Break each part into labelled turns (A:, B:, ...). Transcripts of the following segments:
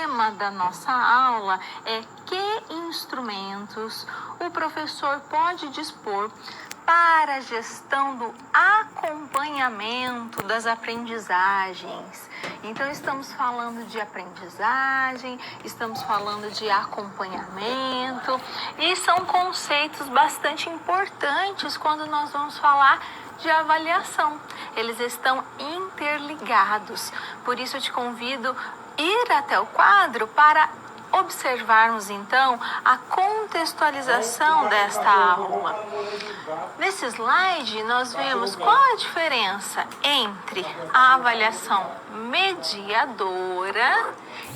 A: tema da nossa aula é que instrumentos o professor pode dispor para a gestão do acompanhamento das aprendizagens. Então, estamos falando de aprendizagem, estamos falando de acompanhamento, e são conceitos bastante importantes quando nós vamos falar de avaliação. Eles estão interligados, por isso eu te convido a ir até o quadro para observarmos então a contextualização desta aula. Nesse slide nós vemos qual a diferença entre a avaliação mediadora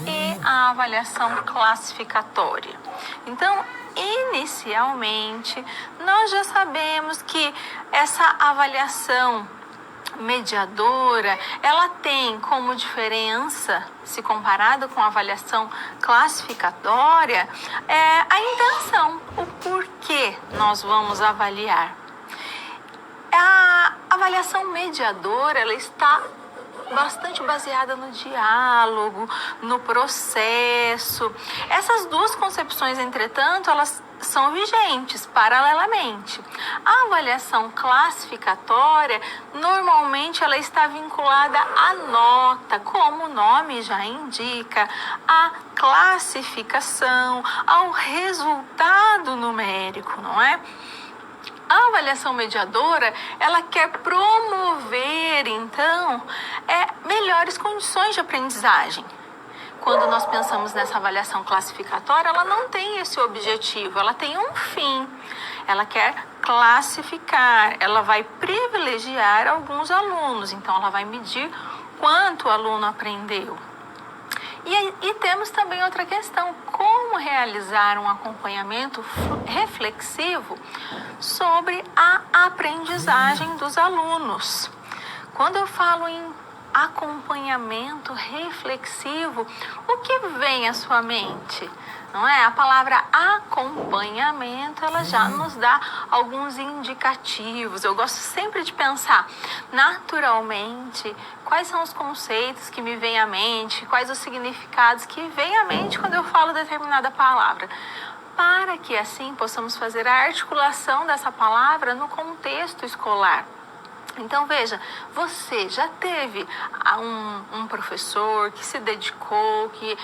A: e a avaliação classificatória. Então, inicialmente, nós já sabemos que essa avaliação mediadora, ela tem como diferença, se comparada com a avaliação classificatória, a intenção, o porquê nós vamos avaliar. A avaliação mediadora, ela está bastante baseada no diálogo, no processo. Essas duas concepções, entretanto, elas são vigentes paralelamente. A avaliação classificatória, normalmente ela está vinculada à nota, como o nome já indica, à classificação, ao resultado numérico, não é? A avaliação mediadora, ela quer promover, então, melhores condições de aprendizagem. Quando nós pensamos nessa avaliação classificatória, ela não tem esse objetivo, ela tem um fim. Ela quer classificar, ela vai privilegiar alguns alunos, então ela vai medir quanto o aluno aprendeu. E temos também outra questão, como realizar um acompanhamento reflexivo sobre a aprendizagem dos alunos. Quando eu falo em acompanhamento reflexivo, o que vem à sua mente? Não é? A palavra acompanhamento, ela já nos dá alguns indicativos. Eu gosto sempre de pensar naturalmente quais são os conceitos que me vêm à mente, quais os significados que vêm à mente quando eu falo determinada palavra, para que assim possamos fazer a articulação dessa palavra no contexto escolar. Então, veja, você já teve um professor que se dedicou, que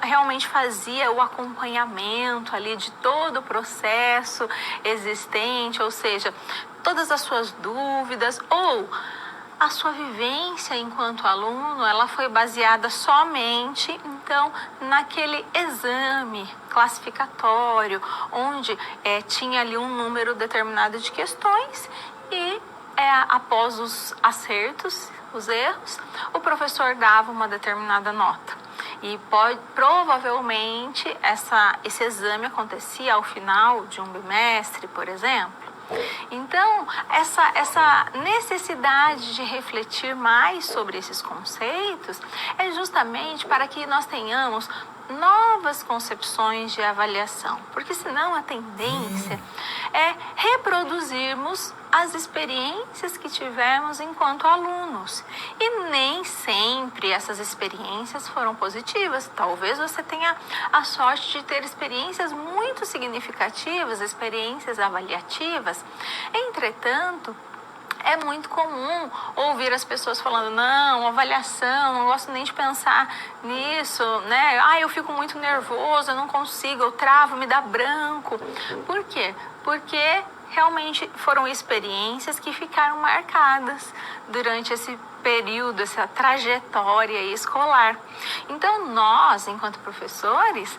A: realmente fazia o acompanhamento ali de todo o processo existente, ou seja, todas as suas dúvidas, ou a sua vivência enquanto aluno, ela foi baseada somente, então, naquele exame classificatório, onde tinha ali um número determinado de questões e após os acertos, os erros, o professor dava uma determinada nota. E provavelmente esse exame acontecia ao final de um bimestre, por exemplo. Então, essa necessidade de refletir mais sobre esses conceitos é justamente para que nós tenhamos novas concepções de avaliação, porque senão a tendência é reproduzirmos as experiências que tivemos enquanto alunos, e nem sempre essas experiências foram positivas. Talvez você tenha a sorte de ter experiências muito significativas, experiências avaliativas. Entretanto, é muito comum ouvir as pessoas falando, não, avaliação, não gosto nem de pensar nisso, né? Eu fico muito nervoso, eu não consigo, eu travo, me dá branco. Por quê? Porque realmente foram experiências que ficaram marcadas durante esse período, essa trajetória escolar. Então, nós, enquanto professores,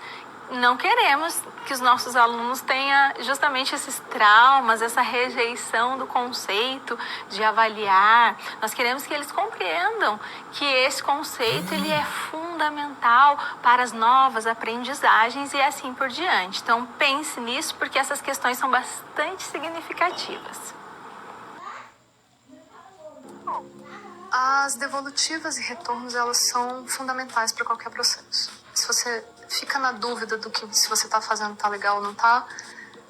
A: não queremos que os nossos alunos tenham justamente esses traumas, essa rejeição do conceito de avaliar. Nós queremos que eles compreendam que esse conceito ele é fundamental para as novas aprendizagens e assim por diante. Então, pense nisso, porque essas questões são bastante significativas.
B: As devolutivas e retornos, elas são fundamentais para qualquer processo. Se você fica na dúvida do que se você está fazendo tá legal ou não tá,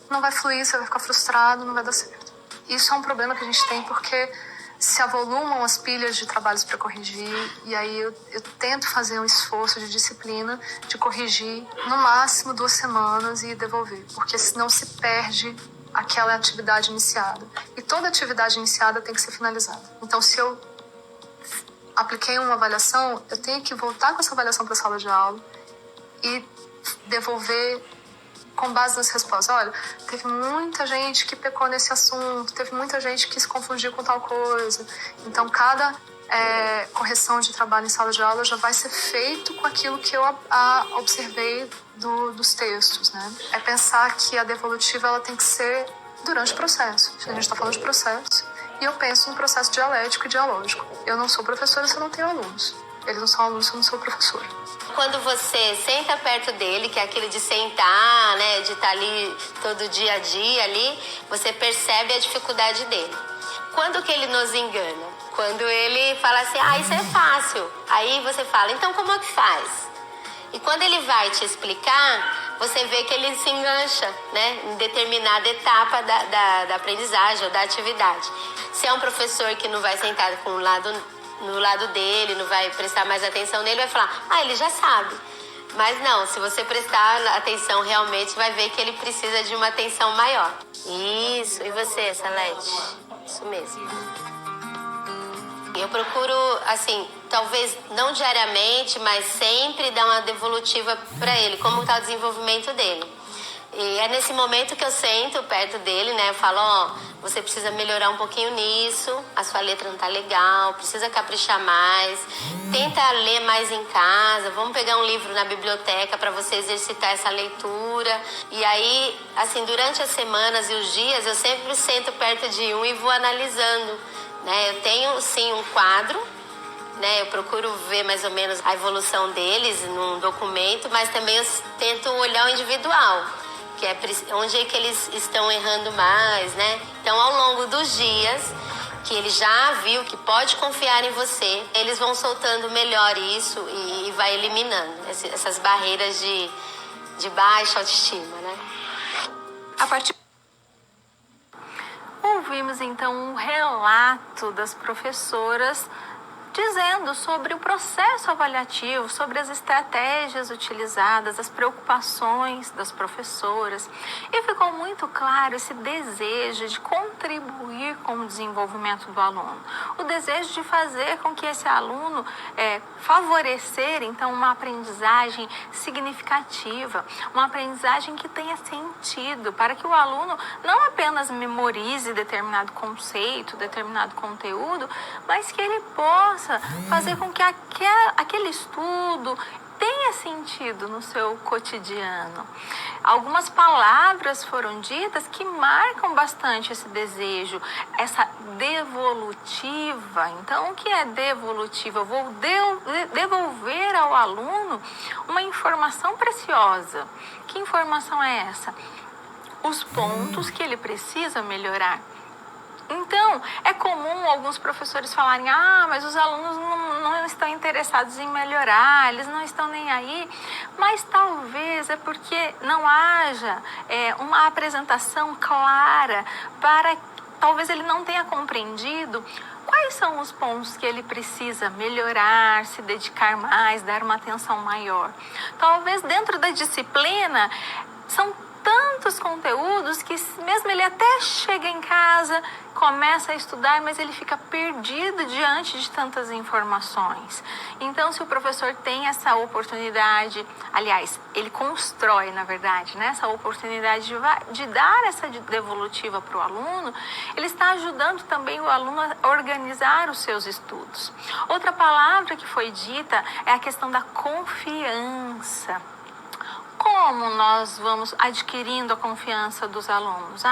B: não vai fluir, você vai ficar frustrado, não vai dar certo. Isso é um problema que a gente tem porque se avolumam as pilhas de trabalhos para corrigir, e aí eu tento fazer um esforço de disciplina de corrigir no máximo 2 semanas e devolver, porque senão se perde aquela atividade iniciada. E toda atividade iniciada tem que ser finalizada. Então, se eu apliquei uma avaliação, eu tenho que voltar com essa avaliação para a sala de aula e devolver com base nas respostas. Olha, teve muita gente que pecou nesse assunto, teve muita gente que se confundiu com tal coisa. Então, cada correção de trabalho em sala de aula já vai ser feito com aquilo que eu observei dos textos, né? É pensar que a devolutiva ela tem que ser durante o processo. A gente está falando de processo. E eu penso em processo dialético e dialógico. Eu não sou professora se eu não tenho alunos. Eles não são alunos se eu não sou professora.
C: Quando você senta perto dele, que é aquele de sentar, né, de estar ali todo dia a dia ali, você percebe a dificuldade dele. Quando que ele nos engana? Quando ele fala assim, isso é fácil. Aí você fala, então como é que faz? E quando ele vai te explicar, você vê que ele se engancha, né, em determinada etapa da aprendizagem ou da atividade. Se é um professor que não vai sentar no lado dele, não vai prestar mais atenção nele, vai falar, ele já sabe. Mas não, se você prestar atenção realmente, vai ver que ele precisa de uma atenção maior. Isso, e você, Salete? Isso mesmo. Eu procuro, assim, talvez não diariamente, mas sempre dar uma devolutiva para ele, como está o desenvolvimento dele. E é nesse momento que eu sento perto dele, né? Eu falo, você precisa melhorar um pouquinho nisso, a sua letra não tá legal, precisa caprichar mais, tenta ler mais em casa, vamos pegar um livro na biblioteca para você exercitar essa leitura. E aí, assim, durante as semanas e os dias, eu sempre sento perto de um e vou analisando, né? Eu tenho, sim, um quadro, né? Eu procuro ver mais ou menos a evolução deles num documento, mas também eu tento olhar o individual, que é onde é que eles estão errando mais, né? Então, ao longo dos dias, que ele já viu que pode confiar em você, eles vão soltando melhor isso e vai eliminando essas barreiras de baixa autoestima, né?
A: Ouvimos, então, um relato das professoras dizendo sobre o processo avaliativo, sobre as estratégias utilizadas, as preocupações das professoras. E ficou muito claro esse desejo de contribuir com o desenvolvimento do aluno. O desejo de fazer com que esse aluno favorecer, então, uma aprendizagem significativa, uma aprendizagem que tenha sentido, para que o aluno não apenas memorize determinado conceito, determinado conteúdo, mas que ele possa fazer com que aquele estudo tenha sentido no seu cotidiano. Algumas palavras foram ditas que marcam bastante esse desejo, essa devolutiva. Então, o que é devolutiva? Eu vou devolver ao aluno uma informação preciosa. Que informação é essa? Os pontos que ele precisa melhorar. Então, é comum alguns professores falarem, mas os alunos não estão interessados em melhorar, eles não estão nem aí. Mas talvez é porque não haja uma apresentação clara talvez ele não tenha compreendido quais são os pontos que ele precisa melhorar, se dedicar mais, dar uma atenção maior. Talvez dentro da disciplina são tantos conteúdos que mesmo ele até chega em casa, começa a estudar, mas ele fica perdido diante de tantas informações. Então, se o professor tem essa oportunidade, aliás, ele constrói, na verdade, né, essa oportunidade de dar essa devolutiva para o aluno, ele está ajudando também o aluno a organizar os seus estudos. Outra palavra que foi dita é a questão da confiança. Como nós vamos adquirindo a confiança dos alunos?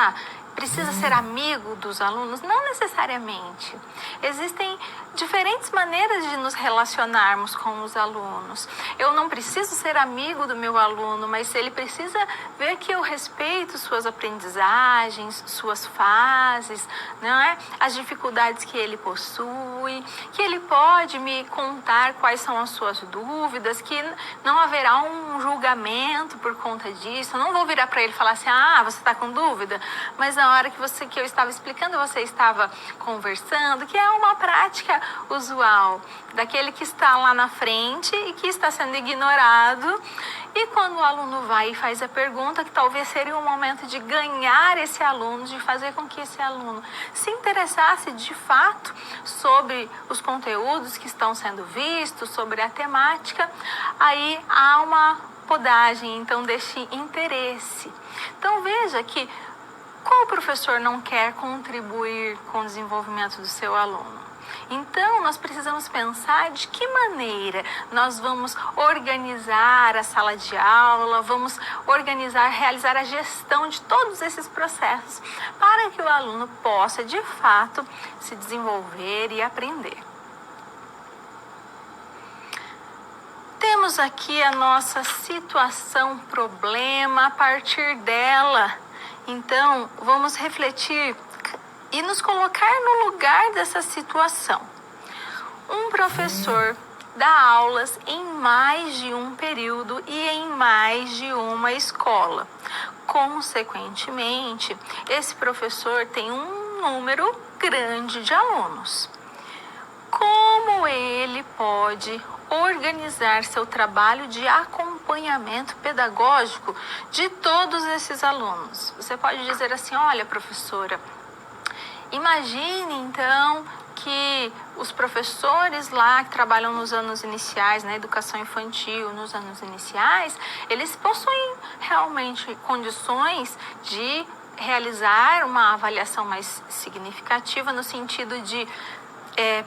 A: Precisa ser amigo dos alunos? Não necessariamente. Existem diferentes maneiras de nos relacionarmos com os alunos. Eu não preciso ser amigo do meu aluno, mas ele precisa ver que eu respeito suas aprendizagens, suas fases, não é? As dificuldades que ele possui, que ele pode me contar quais são as suas dúvidas, que não haverá um julgamento por conta disso. Eu não vou virar para ele e falar assim, você está com dúvida? Mas na hora que eu estava explicando, você estava conversando, que é uma prática usual daquele que está lá na frente e que está sendo ignorado. E quando o aluno vai e faz a pergunta, que talvez seria um momento de ganhar esse aluno, de fazer com que esse aluno se interessasse de fato sobre os conteúdos que estão sendo vistos, sobre a temática, aí há uma podagem, então, deste interesse. Então, veja que qual professor não quer contribuir com o desenvolvimento do seu aluno? Então, nós precisamos pensar de que maneira nós vamos organizar a sala de aula, vamos realizar a gestão de todos esses processos para que o aluno possa, de fato, se desenvolver e aprender. Temos aqui a nossa situação problema. A partir dela, então, vamos refletir e nos colocar no lugar dessa situação. Um professor dá aulas em mais de um período e em mais de uma escola. Consequentemente, esse professor tem um número grande de alunos. Como ele pode organizar seu trabalho de acompanhamento pedagógico de todos esses alunos? Você pode dizer assim, olha, professora, imagine, então, que os professores lá que trabalham nos anos iniciais, na educação infantil, nos anos iniciais, eles possuem realmente condições de realizar uma avaliação mais significativa no sentido de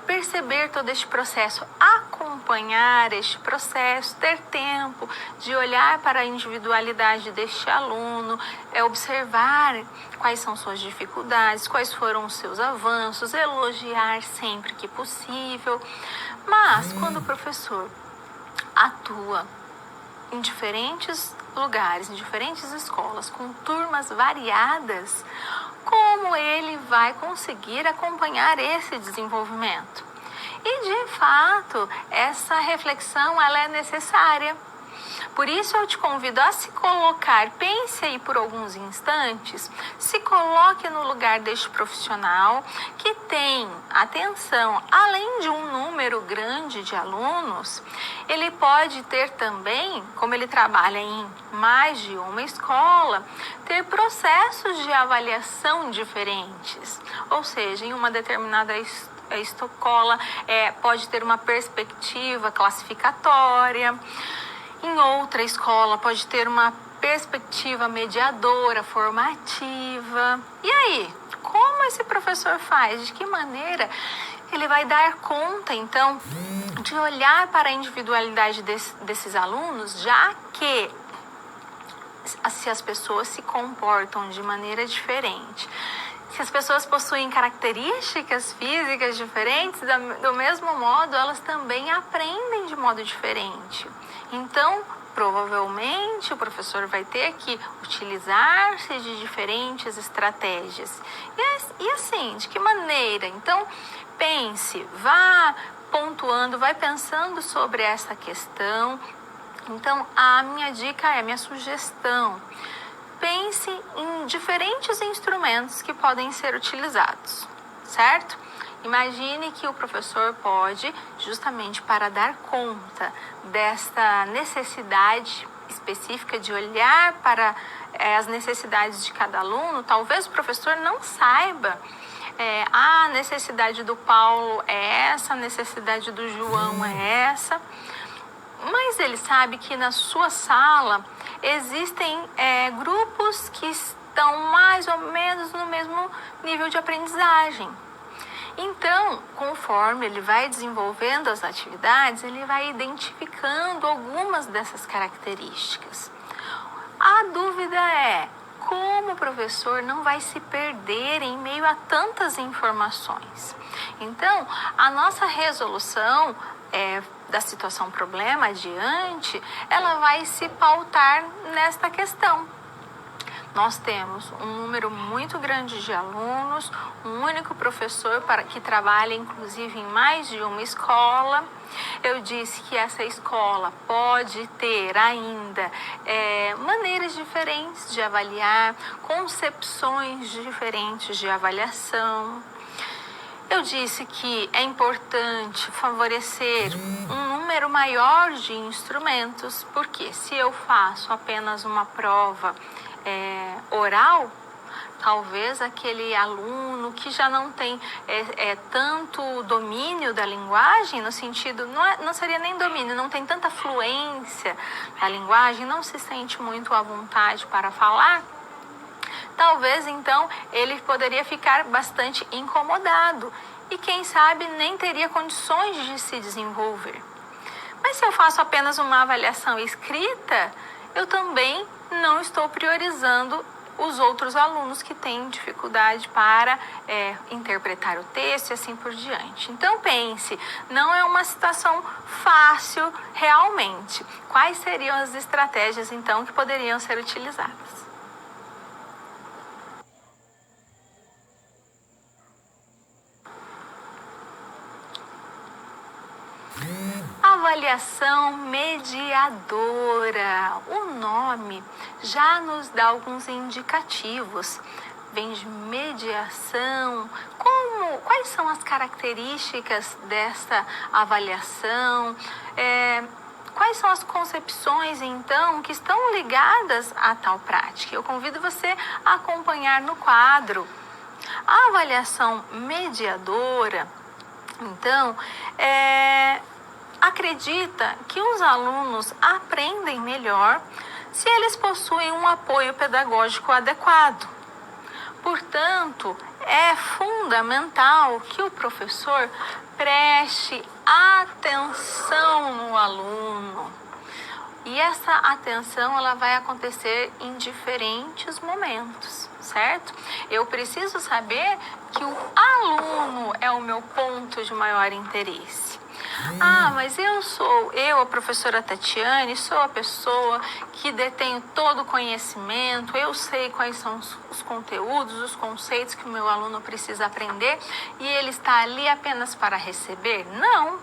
A: perceber todo este processo, acompanhar este processo, ter tempo de olhar para a individualidade deste aluno, observar quais são suas dificuldades, quais foram os seus avanços, elogiar sempre que possível. Mas quando o professor atua em diferentes lugares, em diferentes escolas, com turmas variadas, como ele vai conseguir acompanhar esse desenvolvimento? E, de fato, essa reflexão ela é necessária. Por isso, eu te convido a se colocar, pense aí por alguns instantes, se coloque no lugar deste profissional que tem, atenção, além de um número grande de alunos, ele pode ter também, como ele trabalha em mais de uma escola, ter processos de avaliação diferentes. Ou seja, em uma determinada escola pode ter uma perspectiva classificatória, em outra escola pode ter uma perspectiva mediadora, formativa. E aí, como esse professor faz? De que maneira ele vai dar conta, então, de olhar para a individualidade desses alunos, já que se as pessoas se comportam de maneira diferente, se as pessoas possuem características físicas diferentes, do mesmo modo, elas também aprendem de modo diferente. Então, provavelmente, o professor vai ter que utilizar-se de diferentes estratégias. E assim, de que maneira? Então, pense, vá pontuando, vai pensando sobre essa questão. Então, a minha dica a minha sugestão. Pense em diferentes instrumentos que podem ser utilizados, certo? Imagine que o professor pode, justamente para dar conta desta necessidade específica de olhar para as necessidades de cada aluno, talvez o professor não saiba a necessidade do Paulo é essa, a necessidade do João é essa, mas ele sabe que na sua sala existem grupos que estão mais ou menos no mesmo nível de aprendizagem. Então, conforme ele vai desenvolvendo as atividades, ele vai identificando algumas dessas características. A dúvida é como o professor não vai se perder em meio a tantas informações. Então, a nossa resolução da situação problema adiante, ela vai se pautar nesta questão. nós temos um número muito grande de alunos, um único professor que trabalha inclusive em mais de uma escola. Eu disse que essa escola pode ter ainda maneiras diferentes de avaliar, concepções diferentes de avaliação. Eu disse que é importante favorecer um número maior de instrumentos, porque se eu faço apenas uma prova oral, talvez aquele aluno que já não tem tanto domínio da linguagem, no sentido, não seria nem domínio, não tem tanta fluência da linguagem, não se sente muito à vontade para falar, talvez então ele poderia ficar bastante incomodado e quem sabe nem teria condições de se desenvolver. Mas se eu faço apenas uma avaliação escrita, eu também não estou priorizando os outros alunos que têm dificuldade para interpretar o texto e assim por diante. Então pense, não é uma situação fácil realmente. Quais seriam as estratégias então que poderiam ser utilizadas? Avaliação mediadora. O nome já nos dá alguns indicativos. Vem de mediação. Quais são as características dessa avaliação? Quais são as concepções, então, que estão ligadas a tal prática? Eu convido você a acompanhar no quadro. A avaliação mediadora, então, acredita que os alunos aprendem melhor se eles possuem um apoio pedagógico adequado. Portanto, é fundamental que o professor preste atenção no aluno. E essa atenção ela vai acontecer em diferentes momentos, certo? Eu preciso saber que o aluno é o meu ponto de maior interesse. Mas eu, a professora Tatiane, sou a pessoa que detém todo o conhecimento, eu sei quais são os conteúdos, os conceitos que o meu aluno precisa aprender e ele está ali apenas para receber? Não.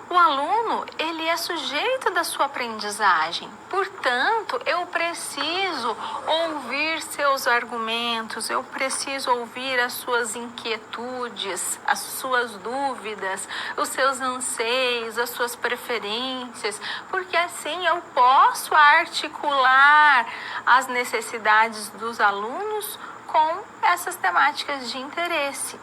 A: O aluno, ele é sujeito da sua aprendizagem. Portanto, eu preciso ouvir seus argumentos, eu preciso ouvir as suas inquietudes, as suas dúvidas, os seus anseios, as suas preferências, porque assim eu posso articular as necessidades dos alunos com essas temáticas de interesse.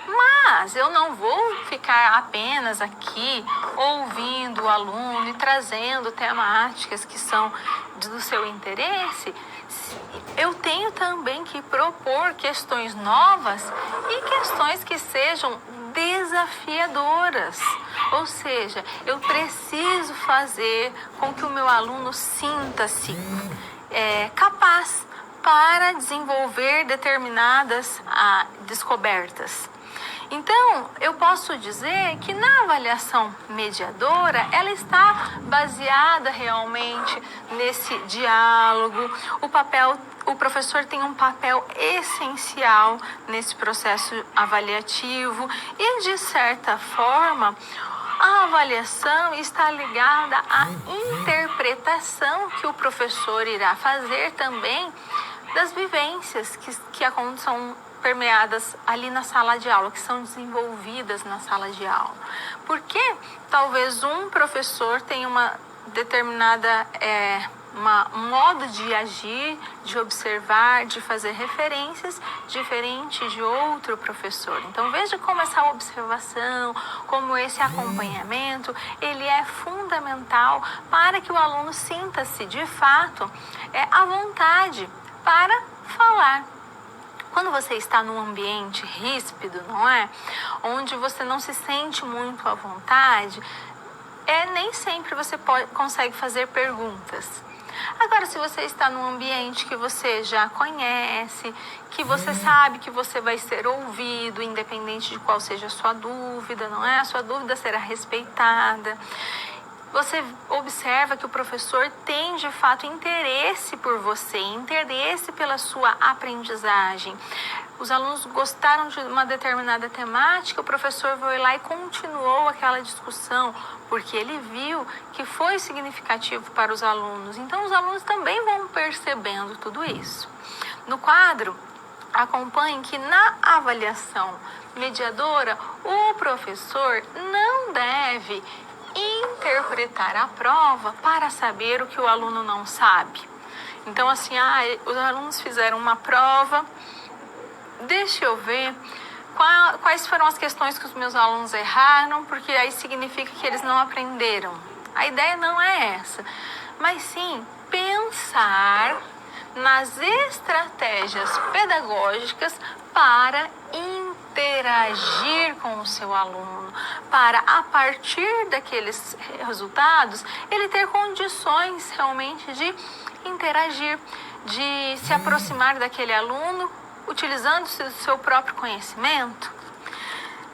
A: Mas eu não vou ficar apenas aqui ouvindo o aluno e trazendo temáticas que são do seu interesse. Eu tenho também que propor questões novas e questões que sejam desafiadoras. Ou seja, eu preciso fazer com que o meu aluno sinta-se capaz para desenvolver determinadas descobertas. Então, eu posso dizer que na avaliação mediadora, ela está baseada realmente nesse diálogo. O professor tem um papel essencial nesse processo avaliativo e, de certa forma, a avaliação está ligada à interpretação que o professor irá fazer também das vivências que são permeadas ali na sala de aula, que são desenvolvidas na sala de aula. Porque talvez um professor tenha uma determinada um modo de agir, de observar, de fazer referências diferente de outro professor. Então veja como essa observação, como esse acompanhamento, ele é fundamental para que o aluno sinta-se de fato à vontade para falar. Quando você está num ambiente ríspido, não é? Onde você não se sente muito à vontade, nem sempre você consegue fazer perguntas. Agora, se você está num ambiente que você já conhece, que você sabe que você vai ser ouvido, independente de qual seja a sua dúvida, não é? A sua dúvida será respeitada. você observa que o professor tem de fato interesse por você, interesse pela sua aprendizagem. Os alunos gostaram de uma determinada temática, o professor foi lá e continuou aquela discussão, porque ele viu que foi significativo para os alunos. Então, os alunos também vão percebendo tudo isso. No quadro, acompanhe que na avaliação mediadora, o professor não deve interpretar a prova para saber o que o aluno não sabe. Então, assim, os alunos fizeram uma prova, deixa eu ver quais foram as questões que os meus alunos erraram, porque aí significa que eles não aprenderam. A ideia não é essa, mas sim pensar nas estratégias pedagógicas para interagir com o seu aluno, para, a partir daqueles resultados, ele ter condições realmente de interagir, de se aproximar daquele aluno, utilizando-se do seu próprio conhecimento.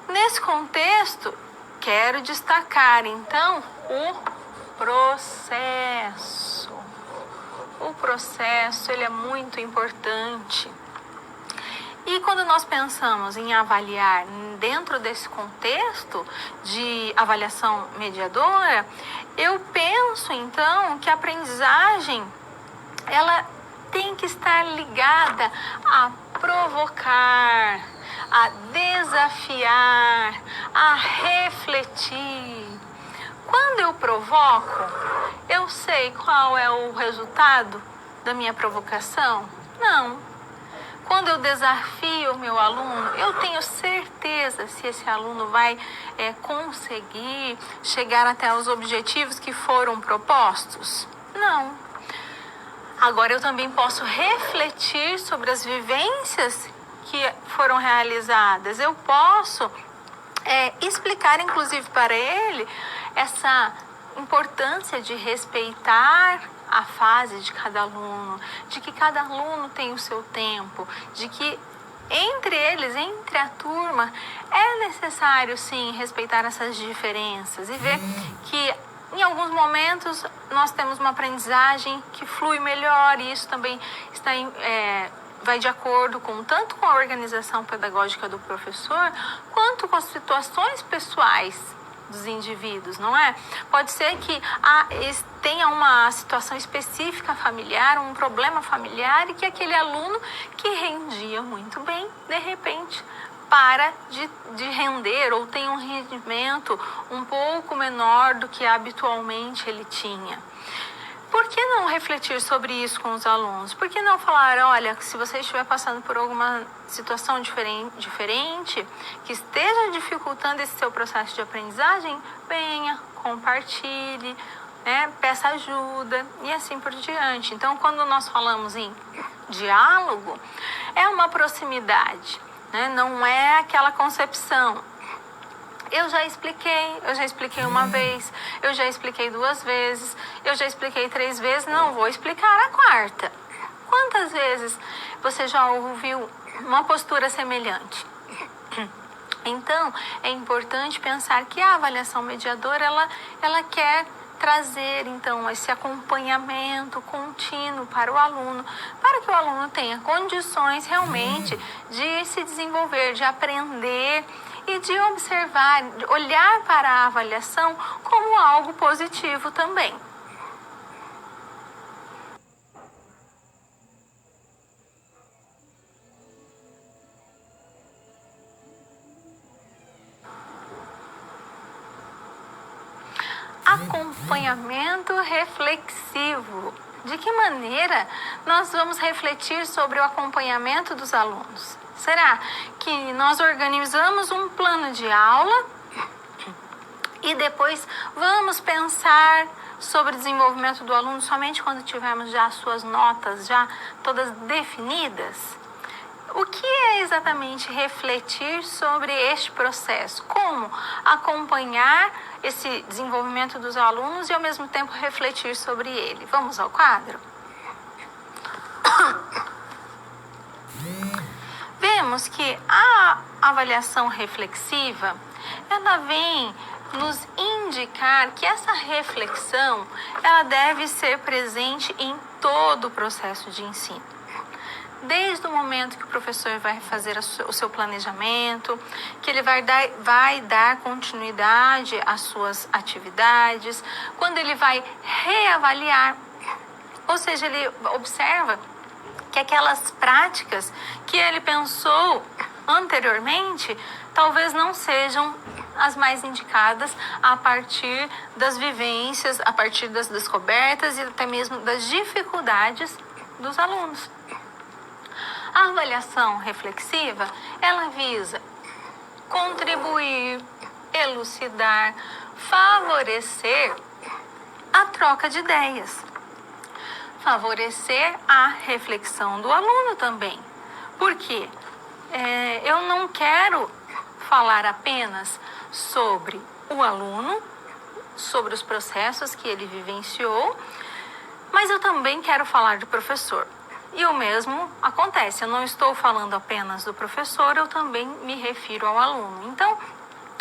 A: Nesse contexto, quero destacar, então, o processo. O processo, ele é muito importante. E quando nós pensamos em avaliar dentro desse contexto de avaliação mediadora, eu penso, então, que a aprendizagem, ela tem que estar ligada a provocar, a desafiar, a refletir. Quando eu provoco, eu sei qual é o resultado da minha provocação? Não. Quando eu desafio o meu aluno, eu tenho certeza se esse aluno vai conseguir chegar até os objetivos que foram propostos? Não. Agora, eu também posso refletir sobre as vivências que foram realizadas. Eu posso explicar, inclusive, para ele essa importância de respeitar a fase de cada aluno, de que cada aluno tem o seu tempo, de que entre eles, entre a turma, é necessário, sim, respeitar essas diferenças e ver que em alguns momentos nós temos uma aprendizagem que flui melhor, e isso também vai de acordo tanto com a organização pedagógica do professor, quanto com as situações pessoais dos indivíduos, não é? Pode ser que tenha uma situação específica familiar, um problema familiar, e que aquele aluno que rendia muito bem, de repente, para de render ou tem um rendimento um pouco menor do que habitualmente ele tinha. Por que não refletir sobre isso com os alunos? Por que não falar, olha, se você estiver passando por alguma situação diferente, que esteja dificultando esse seu processo de aprendizagem, venha, compartilhe, peça ajuda e assim por diante. Então, quando nós falamos em diálogo, é uma proximidade, não é aquela concepção. Eu já expliquei uma vez, eu já expliquei 2 vezes, eu já expliquei 3 vezes, não vou explicar a 4ª. Quantas vezes você já ouviu uma postura semelhante? Então, é importante pensar que a avaliação mediadora, ela quer trazer, então, esse acompanhamento contínuo para o aluno, para que o aluno tenha condições realmente de se desenvolver, de aprender e de observar, de olhar para a avaliação como algo positivo também. Acompanhamento reflexivo. De que maneira nós vamos refletir sobre o acompanhamento dos alunos? Será que nós organizamos um plano de aula e depois vamos pensar sobre o desenvolvimento do aluno somente quando tivermos já as suas notas já todas definidas? O que é exatamente refletir sobre este processo? Como acompanhar esse desenvolvimento dos alunos e, ao mesmo tempo, refletir sobre ele? Vamos ao quadro? Vemos que a avaliação reflexiva, ela vem nos indicar que essa reflexão ela deve ser presente em todo o processo de ensino. Desde o momento que o professor vai fazer o seu planejamento, que ele vai dar continuidade às suas atividades, quando ele vai reavaliar, ou seja, ele observa que aquelas práticas que ele pensou anteriormente talvez não sejam as mais indicadas a partir das vivências, a partir das descobertas e até mesmo das dificuldades dos alunos. A avaliação reflexiva, ela visa contribuir, elucidar, favorecer a troca de ideias, favorecer a reflexão do aluno também. Por quê? Eu não quero falar apenas sobre o aluno, sobre os processos que ele vivenciou, mas eu também quero falar do professor. E o mesmo acontece, eu não estou falando apenas do professor, eu também me refiro ao aluno. Então,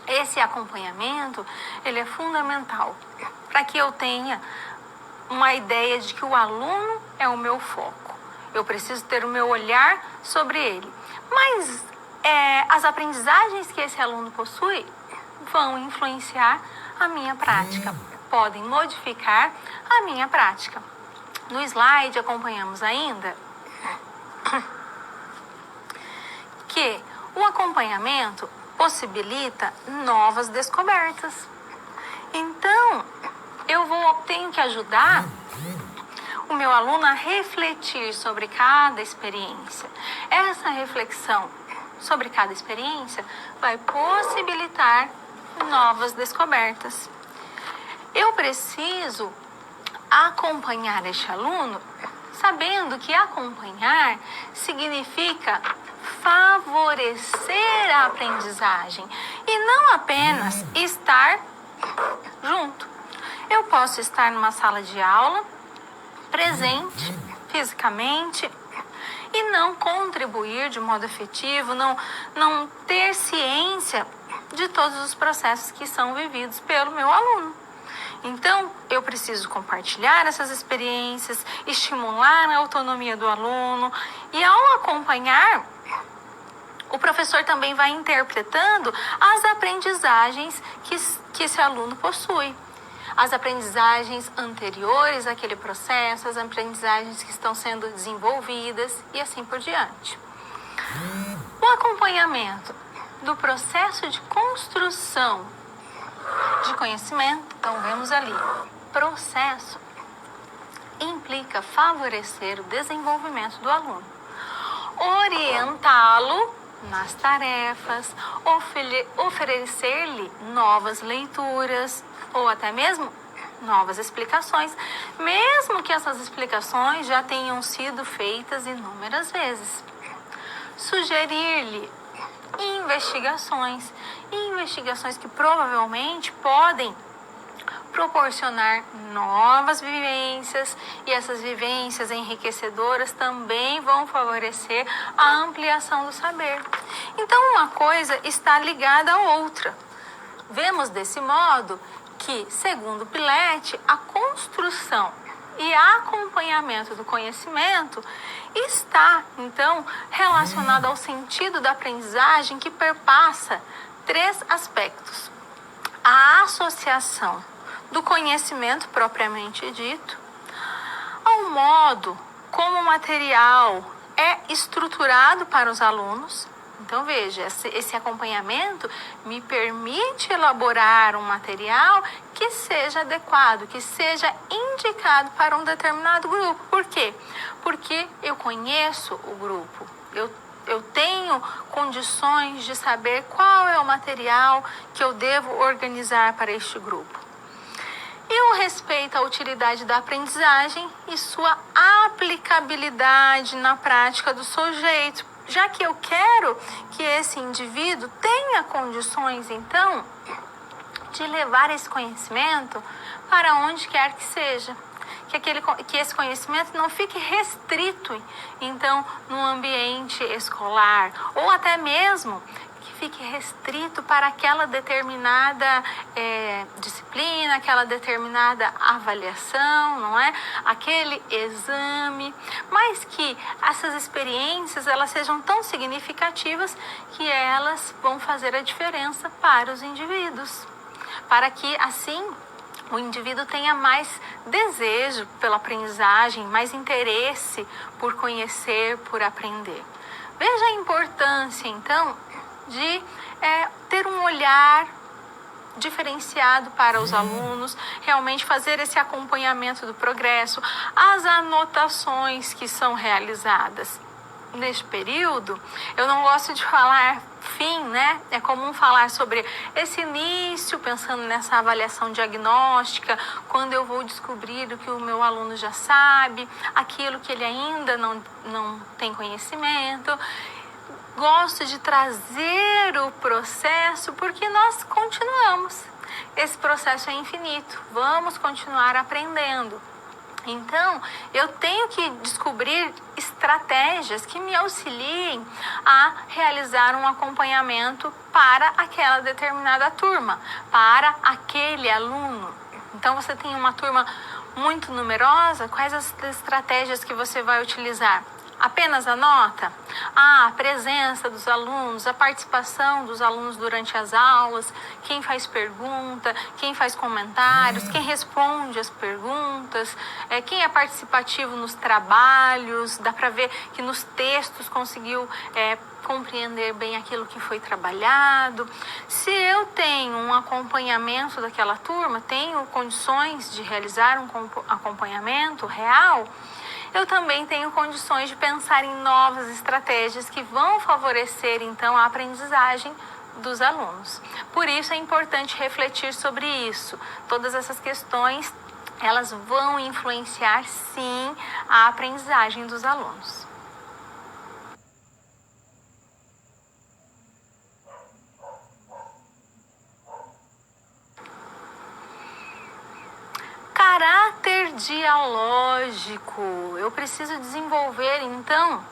A: esse acompanhamento, ele é fundamental para que eu tenha uma ideia de que o aluno é o meu foco. Eu preciso ter o meu olhar sobre ele. Mas as aprendizagens que esse aluno possui vão influenciar a minha prática, podem modificar a minha prática. No slide acompanhamos ainda que o acompanhamento possibilita novas descobertas. Então, tenho que ajudar o meu aluno a refletir sobre cada experiência. Essa reflexão sobre cada experiência vai possibilitar novas descobertas. Eu preciso acompanhar este aluno sabendo que acompanhar significa favorecer a aprendizagem e não apenas estar junto. Eu posso estar numa sala de aula, presente fisicamente, e não contribuir de modo efetivo, não ter ciência de todos os processos que são vividos pelo meu aluno. Então, eu preciso compartilhar essas experiências, estimular a autonomia do aluno e, ao acompanhar, o professor também vai interpretando as aprendizagens que esse aluno possui. As aprendizagens anteriores àquele processo, as aprendizagens que estão sendo desenvolvidas e assim por diante. O acompanhamento do processo de construção de conhecimento, então vemos ali, processo implica favorecer o desenvolvimento do aluno, orientá-lo nas tarefas, oferecer-lhe novas leituras ou até mesmo novas explicações, mesmo que essas explicações já tenham sido feitas inúmeras vezes. Sugerir-lhe investigações que provavelmente podem proporcionar novas vivências, e essas vivências enriquecedoras também vão favorecer a ampliação do saber. Então, uma coisa está ligada à outra. Vemos desse modo que, segundo Pillet, a construção e acompanhamento do conhecimento está, então, relacionado ao sentido da aprendizagem que perpassa 3 aspectos: a associação do conhecimento propriamente dito, ao modo como o material é estruturado para os alunos. Então, veja, esse acompanhamento me permite elaborar um material que seja adequado, que seja indicado para um determinado grupo. Por quê? Porque eu conheço o grupo, eu tenho condições de saber qual é o material que eu devo organizar para este grupo. E o respeito à utilidade da aprendizagem e sua aplicabilidade na prática do sujeito, já que eu quero que esse indivíduo tenha condições, então, de levar esse conhecimento para onde quer que seja. Que esse conhecimento não fique restrito, então, no ambiente escolar, ou até mesmo que fique restrito para aquela determinada disciplina, aquela determinada avaliação, não é? Aquele exame, mas que essas experiências elas sejam tão significativas que elas vão fazer a diferença para os indivíduos, para que assim o indivíduo tenha mais desejo pela aprendizagem, mais interesse por conhecer, por aprender. Veja a importância, então, de ter um olhar diferenciado para os alunos, realmente fazer esse acompanhamento do progresso, as anotações que são realizadas neste período. Eu não gosto de falar fim, né? É comum falar sobre esse início, pensando nessa avaliação diagnóstica, quando eu vou descobrir o que o meu aluno já sabe, aquilo que ele ainda não tem conhecimento. Gosto de trazer o processo porque nós continuamos. Esse processo é infinito, vamos continuar aprendendo. Então, eu tenho que descobrir estratégias que me auxiliem a realizar um acompanhamento para aquela determinada turma, para aquele aluno. Então, você tem uma turma muito numerosa, quais as estratégias que você vai utilizar? Apenas a nota? A presença dos alunos, a participação dos alunos durante as aulas, quem faz pergunta, quem faz comentários, quem responde as perguntas, quem é participativo nos trabalhos, dá para ver que nos textos conseguiu compreender bem aquilo que foi trabalhado. Se eu tenho um acompanhamento daquela turma, tenho condições de realizar um acompanhamento real, eu também tenho condições de pensar em novas estratégias que vão favorecer, então, a aprendizagem dos alunos. Por isso, é importante refletir sobre isso. Todas essas questões, elas vão influenciar, sim, a aprendizagem dos alunos. Caráter dialógico. Eu preciso desenvolver, então,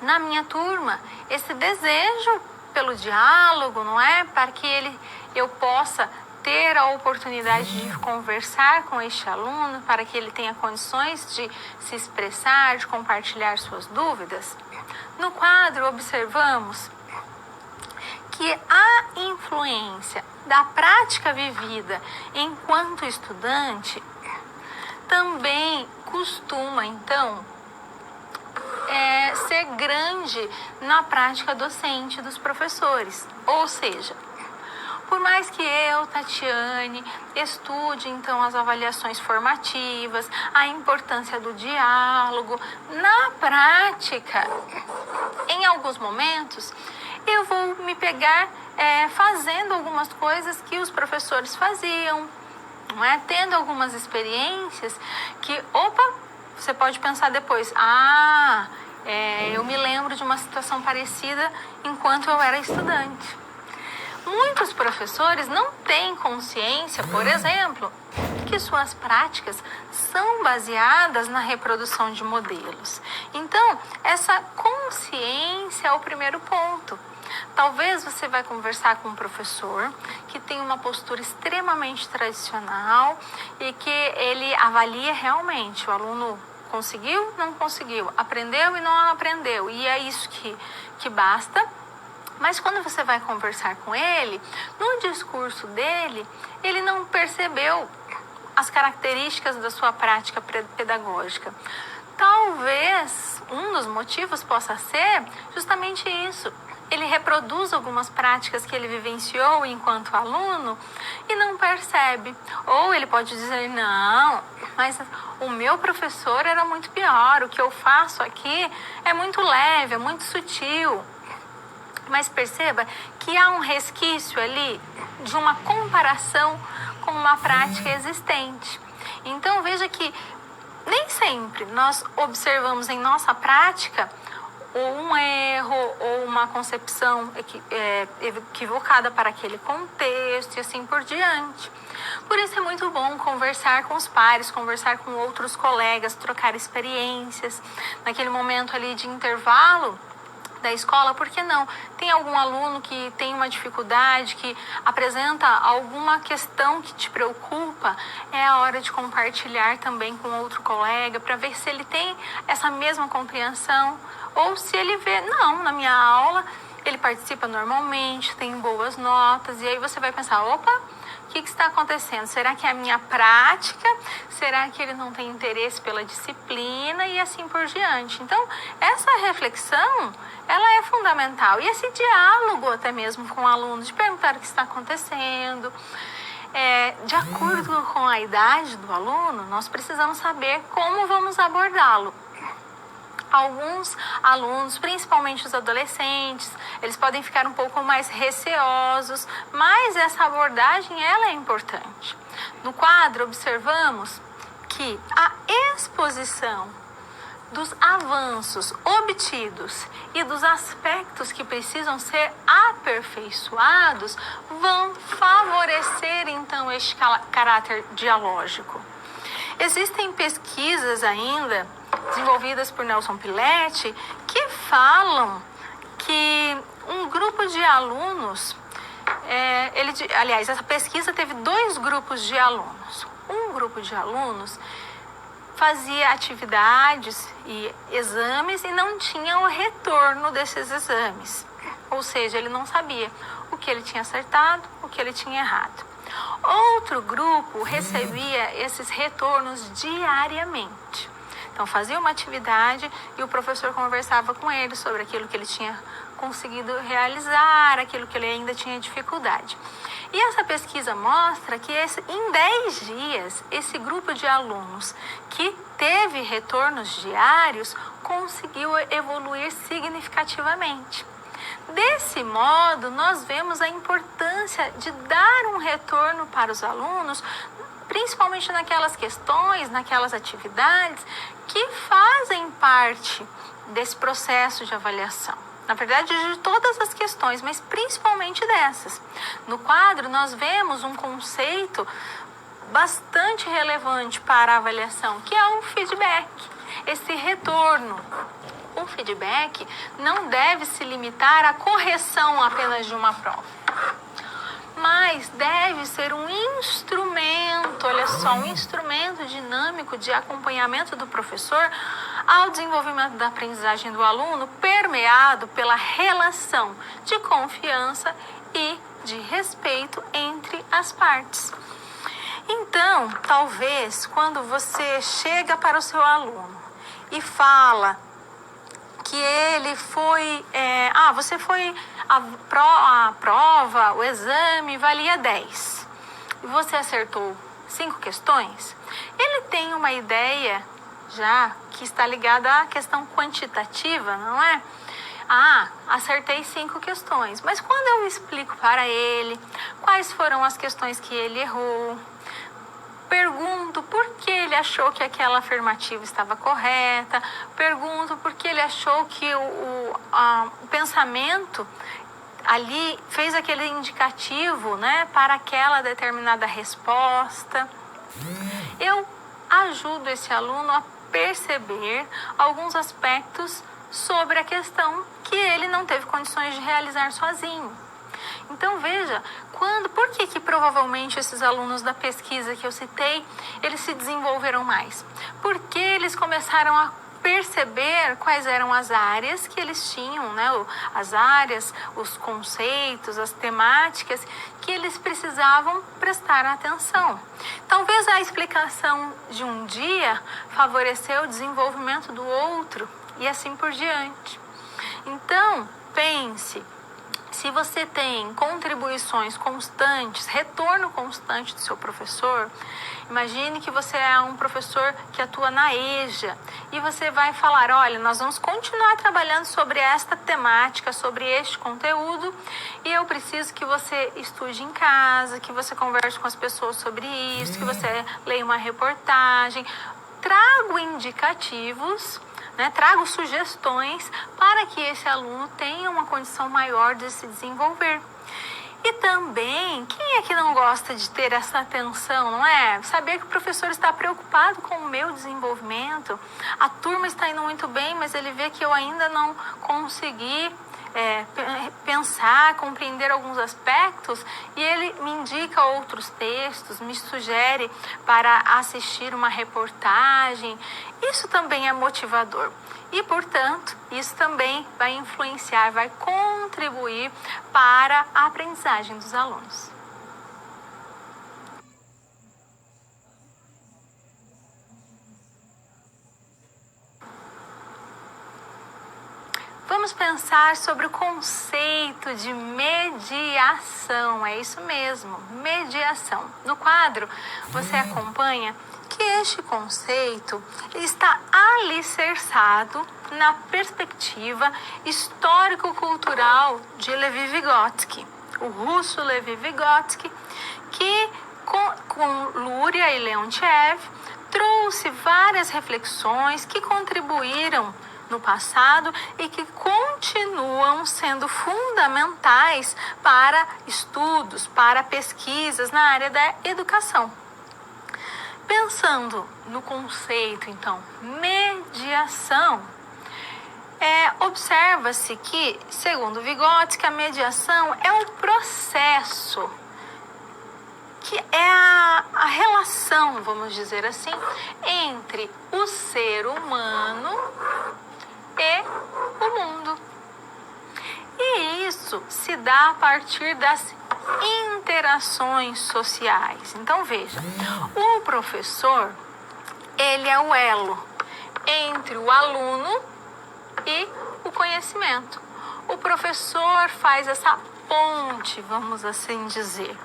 A: na minha turma, esse desejo pelo diálogo, não é? Para que eu possa ter a oportunidade de conversar com este aluno, para que ele tenha condições de se expressar, de compartilhar suas dúvidas. No quadro, observamos que a influência da prática vivida enquanto estudante também costuma, então, ser grande na prática docente dos professores. Ou seja, por mais que eu, Tatiane, estude, então, as avaliações formativas, a importância do diálogo, na prática, em alguns momentos, eu vou me pegar fazendo algumas coisas que os professores faziam, não é? Tendo algumas experiências que, você pode pensar depois, eu me lembro de uma situação parecida enquanto eu era estudante. Muitos professores não têm consciência, por exemplo, que suas práticas são baseadas na reprodução de modelos. Então, essa consciência é o primeiro ponto. Talvez você vai conversar com um professor que tem uma postura extremamente tradicional e que ele avalia realmente o aluno conseguiu, não conseguiu, aprendeu e não aprendeu, e é isso que basta. Mas quando você vai conversar com ele, no discurso dele, ele não percebeu as características da sua prática pedagógica. Talvez um dos motivos possa ser justamente isso. Ele reproduz algumas práticas que ele vivenciou enquanto aluno e não percebe. Ou ele pode dizer, não, mas o meu professor era muito pior, o que eu faço aqui é muito leve, é muito sutil. Mas perceba que há um resquício ali de uma comparação com uma prática existente. Então veja que nem sempre nós observamos em nossa prática ou um erro ou uma concepção equivocada para aquele contexto e assim por diante. Por isso é muito bom conversar com os pares, conversar com outros colegas, trocar experiências. Naquele momento ali de intervalo, da escola, por que não? Tem algum aluno que tem uma dificuldade, que apresenta alguma questão que te preocupa, é a hora de compartilhar também com outro colega para ver se ele tem essa mesma compreensão ou se ele vê, não, na minha aula ele participa normalmente, tem boas notas, e aí você vai pensar, opa, o que está acontecendo? Será que é a minha prática? Será que ele não tem interesse pela disciplina? E assim por diante. Então, essa reflexão, ela é fundamental. E esse diálogo até mesmo com o aluno, de perguntar o que está acontecendo. De acordo com a idade do aluno, nós precisamos saber como vamos abordá-lo. Alguns alunos, principalmente os adolescentes, eles podem ficar um pouco mais receosos, mas essa abordagem ela é importante. No quadro, observamos que a exposição dos avanços obtidos e dos aspectos que precisam ser aperfeiçoados vão favorecer, então, este caráter dialógico. Existem pesquisas ainda desenvolvidas por Nelson Piletti, que falam que um grupo de alunos, aliás, essa pesquisa teve 2 grupos de alunos. Um grupo de alunos fazia atividades e exames e não tinha o retorno desses exames. Ou seja, ele não sabia o que ele tinha acertado, o que ele tinha errado. Outro grupo recebia esses retornos diariamente. Então, fazia uma atividade e o professor conversava com ele sobre aquilo que ele tinha conseguido realizar, aquilo que ele ainda tinha dificuldade. E essa pesquisa mostra que em 10 dias, esse grupo de alunos que teve retornos diários conseguiu evoluir significativamente. Desse modo, nós vemos a importância de dar um retorno para os alunos, principalmente naquelas questões, naquelas atividades que fazem parte desse processo de avaliação. Na verdade, de todas as questões, mas principalmente dessas. No quadro, nós vemos um conceito bastante relevante para a avaliação, que é o feedback, esse retorno. O feedback não deve se limitar à correção apenas de uma prova, mas deve ser um instrumento, olha só, um instrumento dinâmico de acompanhamento do professor ao desenvolvimento da aprendizagem do aluno, permeado pela relação de confiança e de respeito entre as partes. Então, talvez, quando você chega para o seu aluno e fala que ele foi, a prova, o exame valia 10 e você acertou 5 questões, ele tem uma ideia já que está ligada à questão quantitativa, não é? Acertei 5 questões, mas quando eu explico para ele quais foram as questões que ele errou, pergunto por que ele achou que aquela afirmativa estava correta, pergunto por que ele achou que o pensamento ali fez aquele indicativo, né, para aquela determinada resposta. Eu ajudo esse aluno a perceber alguns aspectos sobre a questão que ele não teve condições de realizar sozinho. Então, veja, por que provavelmente esses alunos da pesquisa que eu citei, eles se desenvolveram mais? Porque eles começaram a perceber quais eram as áreas que eles tinham, né? As áreas, os conceitos, as temáticas que eles precisavam prestar atenção. Talvez a explicação de um dia favoreceu o desenvolvimento do outro e assim por diante. Então, pense, se você tem contribuições constantes, retorno constante do seu professor, imagine que você é um professor que atua na EJA e você vai falar, olha, nós vamos continuar trabalhando sobre esta temática, sobre este conteúdo e eu preciso que você estude em casa, que você converse com as pessoas sobre isso, que você leia uma reportagem. Trago indicativos, trago sugestões para que esse aluno tenha uma condição maior de se desenvolver. E também, quem é que não gosta de ter essa atenção, não é? Saber que o professor está preocupado com o meu desenvolvimento, a turma está indo muito bem, mas ele vê que eu ainda não consegui pensar, compreender alguns aspectos, e ele me indica outros textos, me sugere para assistir uma reportagem. Isso também é motivador. E, portanto, isso também vai influenciar, vai contribuir para a aprendizagem dos alunos. Vamos pensar sobre o conceito de mediação. É isso mesmo, mediação. No quadro, você acompanha que este conceito está alicerçado na perspectiva histórico-cultural de Levi Vygotsky, o russo Levi Vygotsky, que com Luria e Leontiev trouxe várias reflexões que contribuíram no passado e que continuam sendo fundamentais para estudos, para pesquisas na área da educação. Pensando no conceito, então, mediação, observa-se que, segundo Vygotsky, a mediação é um processo, que é a relação, vamos dizer assim, entre o ser humano e o mundo. E isso se dá a partir das interações sociais. Então veja, o professor, ele é o elo entre o aluno e o conhecimento. O professor faz essa ponte, vamos assim dizer.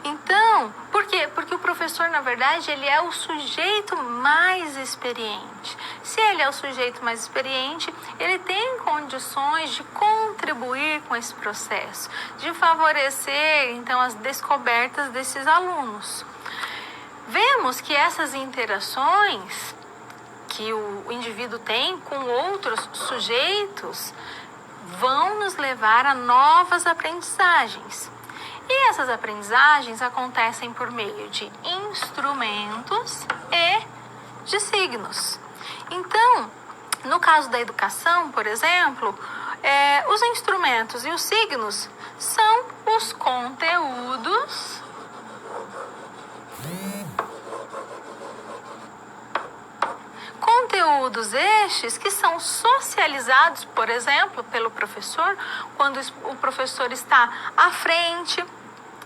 A: Então, por quê? Porque o professor, na verdade, ele é o sujeito mais experiente. Se ele é o sujeito mais experiente, ele tem condições de contribuir com esse processo, de favorecer, então, as descobertas desses alunos. Vemos que essas interações que o indivíduo tem com outros sujeitos vão nos levar a novas aprendizagens. E essas aprendizagens acontecem por meio de instrumentos e de signos. Então, no caso da educação, por exemplo, os instrumentos e os signos são os conteúdos estes que são socializados, por exemplo, pelo professor, quando o professor está à frente,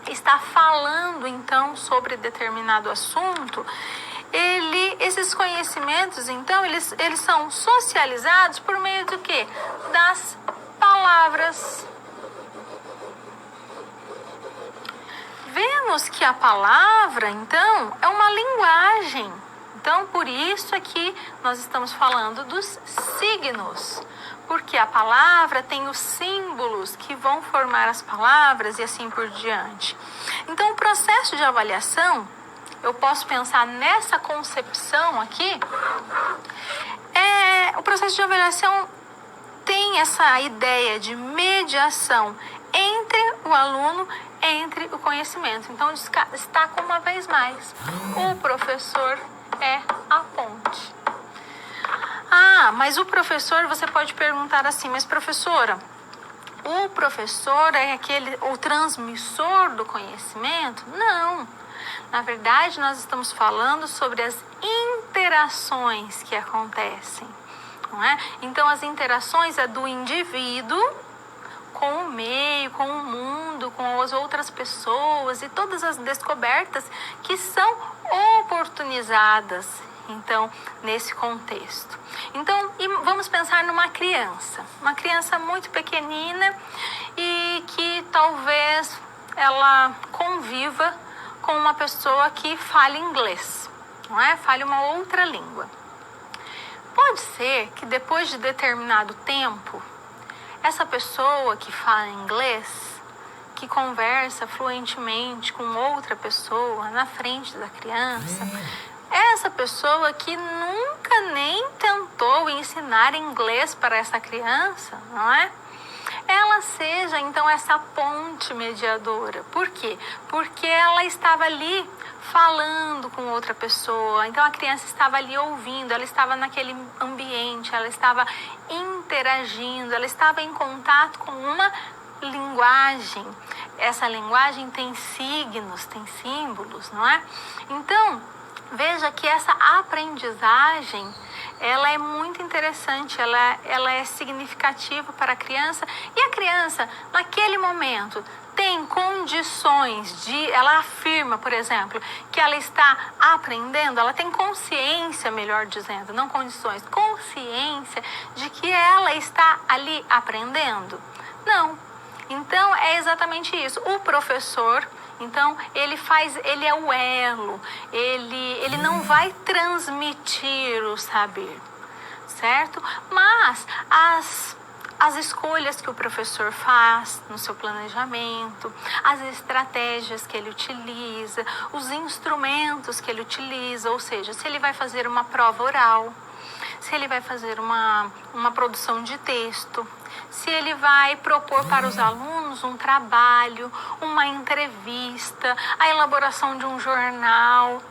A: está falando então sobre determinado assunto, esses conhecimentos, então, eles são socializados por meio do quê? Das palavras. Vemos que a palavra, então, é uma linguagem. Então, por isso é que nós estamos falando dos signos, porque a palavra tem os símbolos que vão formar as palavras e assim por diante. Então, o processo de avaliação, eu posso pensar nessa concepção aqui, o processo de avaliação tem essa ideia de mediação entre o aluno, entre o conhecimento. Então, destaca uma vez mais, o professor é a ponte. Mas o professor, você pode perguntar assim, mas professora, o professor é o transmissor do conhecimento? Não. Na verdade, nós estamos falando sobre as interações que acontecem, não é? Então, as interações é do indivíduo com o meio, com o mundo, com as outras pessoas e todas as descobertas que são oportunizadas, então, nesse contexto. Então, vamos pensar numa criança muito pequenina e que talvez ela conviva com uma pessoa que fale inglês, não é? Fale uma outra língua. Pode ser que depois de determinado tempo, essa pessoa que fala inglês, que conversa fluentemente com outra pessoa na frente da criança, essa pessoa que nunca nem tentou ensinar inglês para essa criança, não é? Ela ela seja então essa ponte mediadora. Por quê? Porque ela estava ali falando com outra pessoa, então a criança estava ali ouvindo, ela estava naquele ambiente, ela estava interagindo, ela estava em contato com uma linguagem. Essa linguagem tem signos, tem símbolos, não é? Então, veja que essa aprendizagem, ela é muito interessante, ela é significativa para a criança, e a criança, naquele momento, tem condições ela afirma, por exemplo, que ela está aprendendo, ela tem consciência, melhor dizendo, não condições, consciência de que ela está ali aprendendo? Não. Então, é exatamente isso. O professor, então, ele é o elo, ele não vai transmitir o saber, certo? Mas as escolhas que o professor faz no seu planejamento, as estratégias que ele utiliza, os instrumentos que ele utiliza, ou seja, se ele vai fazer uma prova oral, se ele vai fazer uma produção de texto, se ele vai propor para os alunos um trabalho, uma entrevista, a elaboração de um jornal.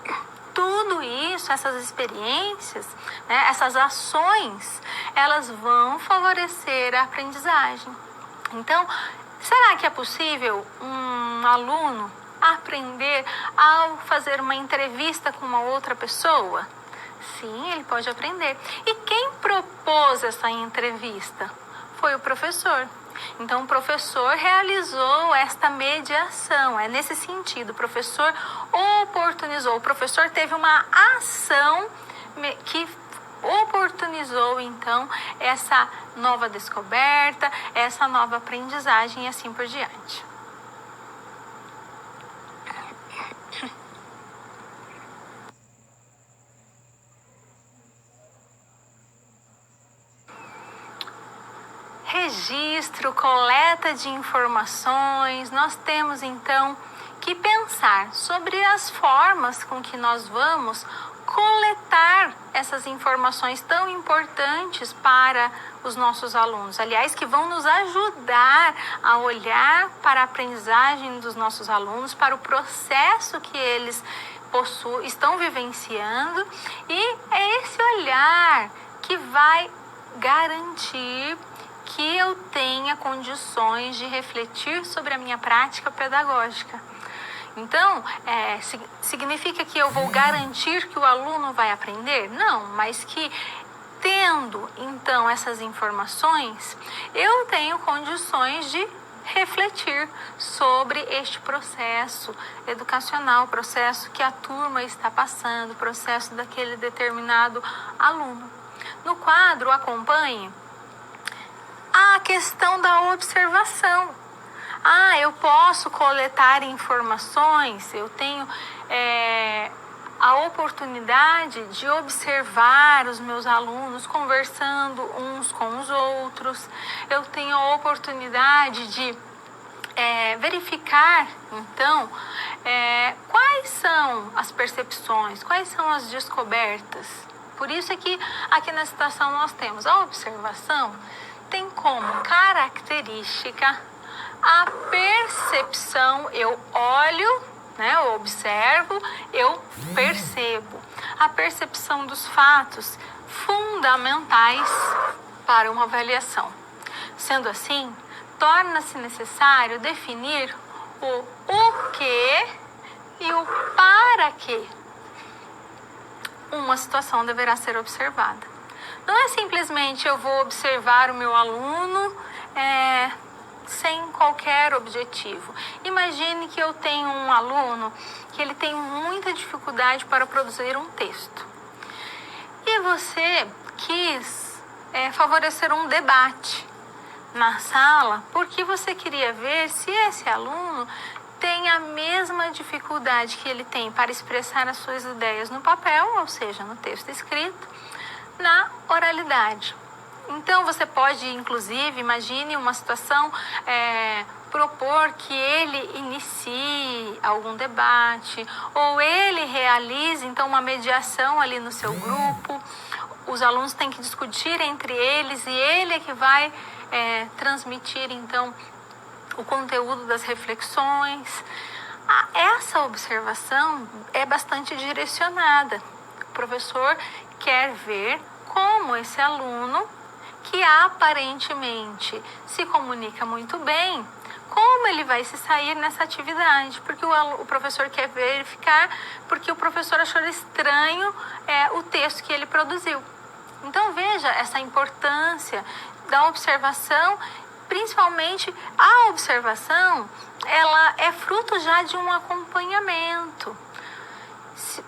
A: Tudo isso, essas experiências, né, essas ações, elas vão favorecer a aprendizagem. Então, será que é possível um aluno aprender ao fazer uma entrevista com uma outra pessoa? Sim, ele pode aprender. E quem propôs essa entrevista? Foi o professor. Então, o professor realizou esta mediação. É nesse sentido, o professor oportunizou. O professor teve uma ação que oportunizou, então, essa nova descoberta, essa nova aprendizagem e assim por diante. Registro, coleta de informações, nós temos então que pensar sobre as formas com que nós vamos coletar essas informações tão importantes para os nossos alunos. Aliás, que vão nos ajudar a olhar para a aprendizagem dos nossos alunos, para o processo que eles estão vivenciando, e é esse olhar que vai garantir que eu tenha condições de refletir sobre a minha prática pedagógica. Então, significa que eu vou garantir que o aluno vai aprender? Não, mas que tendo, então, essas informações, eu tenho condições de refletir sobre este processo educacional, o processo que a turma está passando, o processo daquele determinado aluno. No quadro, acompanhe a questão da observação. Eu posso coletar informações, eu tenho a oportunidade de observar os meus alunos conversando uns com os outros, eu tenho a oportunidade de verificar, então, quais são as percepções, quais são as descobertas. Por isso é que aqui na citação nós temos a observação, tem como característica a percepção. Eu olho, né, eu observo, eu percebo. A percepção dos fatos fundamentais para uma avaliação. Sendo assim, torna-se necessário definir o que e o para que uma situação deverá ser observada. Não é simplesmente eu vou observar o meu aluno sem qualquer objetivo. Imagine que eu tenho um aluno que ele tem muita dificuldade para produzir um texto. E você quis favorecer um debate na sala porque você queria ver se esse aluno tem a mesma dificuldade que ele tem para expressar as suas ideias no papel, ou seja, no texto escrito, na oralidade. Então, você pode, inclusive, imagine uma situação, propor que ele inicie algum debate, ou ele realize, então, uma mediação ali no seu grupo. os alunos têm que discutir entre eles e ele é que vai transmitir, então, o conteúdo das reflexões. Essa observação é bastante direcionada. O professor quer ver como esse aluno, que aparentemente se comunica muito bem, como ele vai se sair nessa atividade, porque o professor quer verificar, porque o professor achou estranho o texto que ele produziu. Então veja essa importância da observação, principalmente a observação, ela é fruto já de um acompanhamento.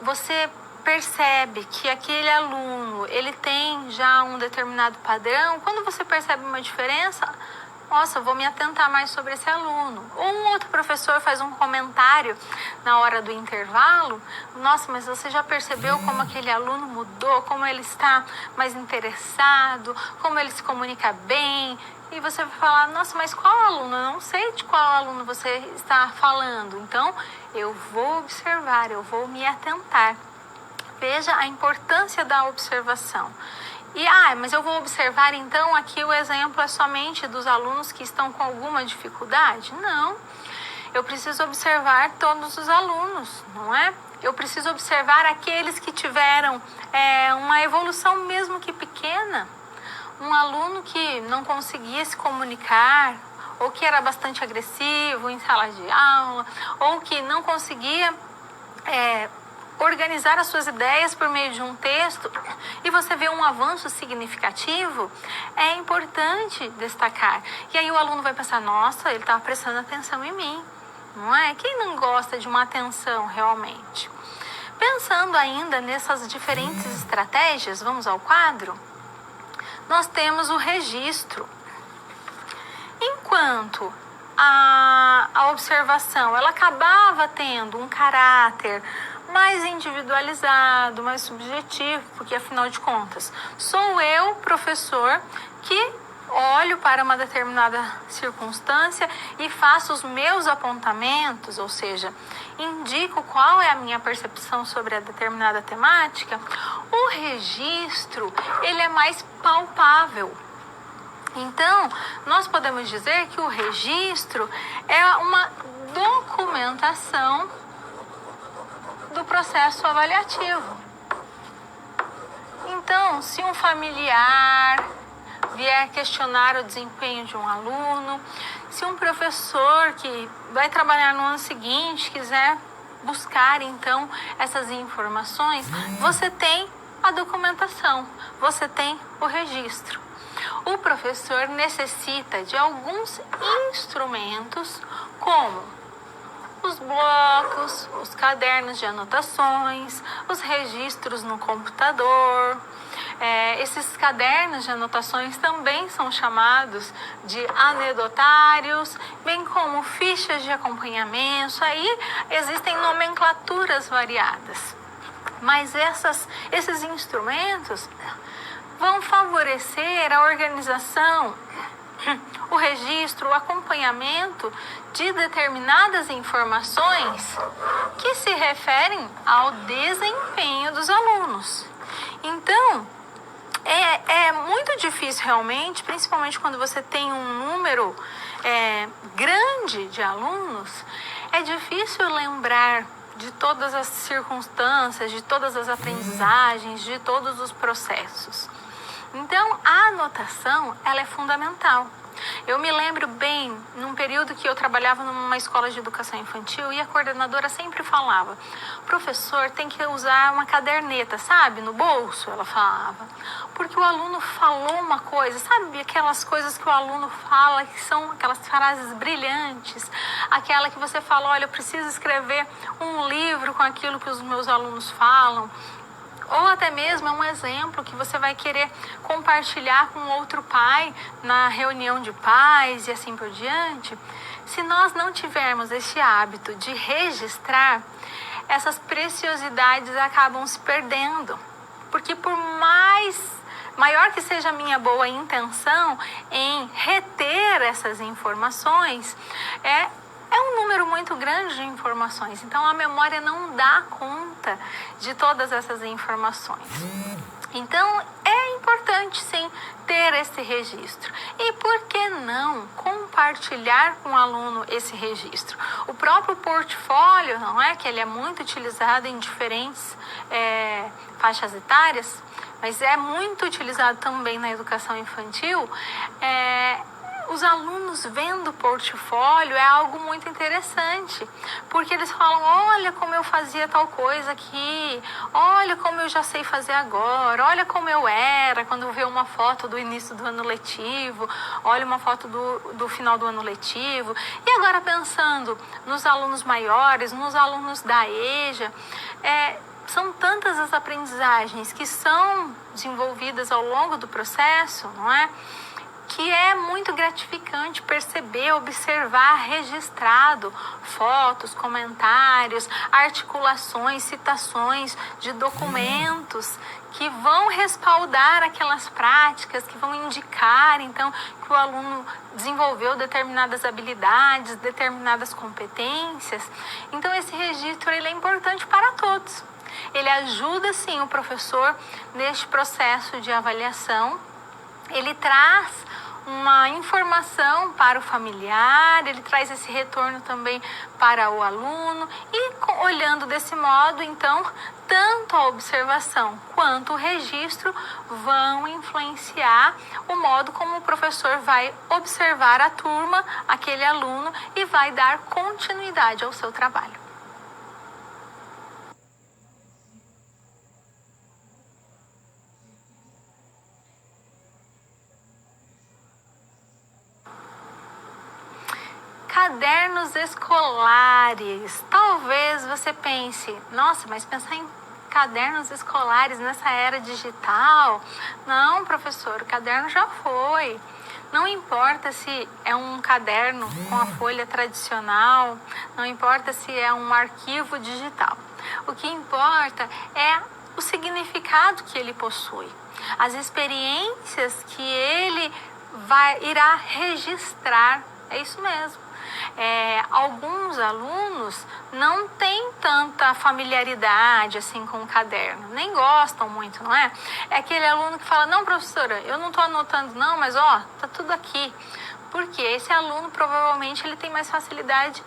A: Você percebe que aquele aluno, ele tem já um determinado padrão, quando você percebe uma diferença, nossa, vou me atentar mais sobre esse aluno. Ou um outro professor faz um comentário na hora do intervalo, nossa, mas você já percebeu como aquele aluno mudou, como ele está mais interessado, como ele se comunica bem, e você vai falar, nossa, mas qual aluno? Eu não sei de qual aluno você está falando, então eu vou observar, eu vou me atentar. Veja a importância da observação. E, mas eu vou observar, então, aqui o exemplo é somente dos alunos que estão com alguma dificuldade? Não. Eu preciso observar todos os alunos, não é? Eu preciso observar aqueles que tiveram uma evolução mesmo que pequena. Um aluno que não conseguia se comunicar, ou que era bastante agressivo em sala de aula, ou que não conseguia organizar as suas ideias por meio de um texto, e você vê um avanço significativo, é importante destacar. E aí o aluno vai pensar, nossa, ele estava prestando atenção em mim, não é? Quem não gosta de uma atenção realmente? Pensando ainda nessas diferentes estratégias, vamos ao quadro, nós temos o registro. Enquanto a observação, ela acabava tendo um caráter mais individualizado, mais subjetivo, porque afinal de contas, sou eu, professor, que olho para uma determinada circunstância e faço os meus apontamentos, ou seja, indico qual é a minha percepção sobre a determinada temática. O registro, ele é mais palpável. Então, nós podemos dizer que o registro é uma documentação do processo avaliativo. Então, se um familiar vier questionar o desempenho de um aluno, se um professor que vai trabalhar no ano seguinte quiser buscar, então, essas informações, você tem a documentação, você tem o registro. O professor necessita de alguns instrumentos, como os blocos, os cadernos de anotações, os registros no computador. Esses cadernos de anotações também são chamados de anedotários, bem como fichas de acompanhamento. Aí existem nomenclaturas variadas. Mas esses instrumentos vão favorecer a organização, o registro, o acompanhamento de determinadas informações que se referem ao desempenho dos alunos. Então, é muito difícil realmente, principalmente quando você tem um número grande de alunos, é difícil lembrar de todas as circunstâncias, de todas as aprendizagens, de todos os processos. Então, a anotação, ela é fundamental. Eu me lembro bem, num período que eu trabalhava numa escola de educação infantil e a coordenadora sempre falava, professor, tem que usar uma caderneta, sabe, no bolso, ela falava, porque o aluno falou uma coisa, sabe, aquelas coisas que o aluno fala, que são aquelas frases brilhantes, aquela que você fala, olha, eu preciso escrever um livro com aquilo que os meus alunos falam, ou até mesmo é um exemplo que você vai querer compartilhar com outro pai na reunião de pais e assim por diante. Se nós não tivermos esse hábito de registrar, essas preciosidades acabam se perdendo. Porque por maior que seja a minha boa intenção em reter essas informações, é um número muito grande de informações, então a memória não dá conta de todas essas informações. Então, é importante sim ter esse registro. E por que não compartilhar com o aluno esse registro? O próprio portfólio, não é? Que ele é muito utilizado em diferentes faixas etárias, mas é muito utilizado também na educação infantil. Os alunos vendo o portfólio é algo muito interessante, porque eles falam, olha como eu fazia tal coisa aqui, olha como eu já sei fazer agora, olha como eu era quando vê uma foto do início do ano letivo, olha uma foto do final do ano letivo. E agora pensando nos alunos maiores, nos alunos da EJA, são tantas as aprendizagens que são desenvolvidas ao longo do processo, não é? Que é muito gratificante perceber, observar registrado fotos, comentários, articulações, citações de documentos que vão respaldar aquelas práticas, que vão indicar, então, que o aluno desenvolveu determinadas habilidades, determinadas competências. Então, esse registro ele é importante para todos. Ele ajuda, sim, o professor neste processo de avaliação. Ele traz uma informação para o familiar, ele traz esse retorno também para o aluno e olhando desse modo, então, tanto a observação quanto o registro vão influenciar o modo como o professor vai observar a turma, aquele aluno e vai dar continuidade ao seu trabalho. Cadernos escolares. Talvez você pense, nossa, mas pensar em cadernos escolares nessa era digital? Não, professor, o caderno já foi. Não importa se é um caderno com a folha tradicional, não importa se é um arquivo digital. O que importa é o significado que ele possui, as experiências que ele irá registrar. É isso mesmo. Alguns alunos não têm tanta familiaridade assim com o caderno, nem gostam muito, não é? É aquele aluno que fala, não, professora, eu não estou anotando não, mas tá tudo aqui. Porque esse aluno provavelmente ele tem mais facilidade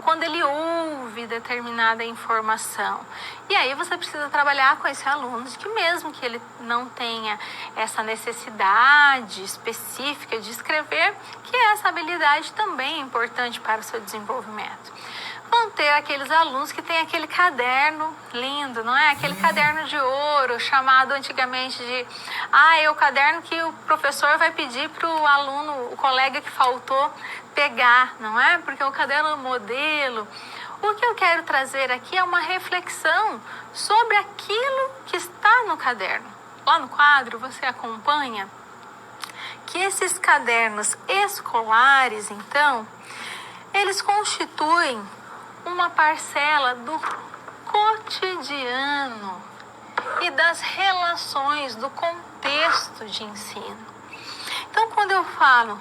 A: quando ele ouve determinada informação. E aí você precisa trabalhar com esse aluno, de que mesmo que ele não tenha essa necessidade específica de escrever, que essa habilidade também é importante para o seu desenvolvimento. Vão ter aqueles alunos que têm aquele caderno lindo, não é? Aquele caderno de ouro, chamado antigamente de... é o caderno que o professor vai pedir para o aluno, o colega que faltou, pegar, não é? Porque é o caderno modelo. O que eu quero trazer aqui é uma reflexão sobre aquilo que está no caderno. Lá no quadro você acompanha que esses cadernos escolares, então, eles constituem uma parcela do cotidiano e das relações do contexto de ensino. Então, quando eu falo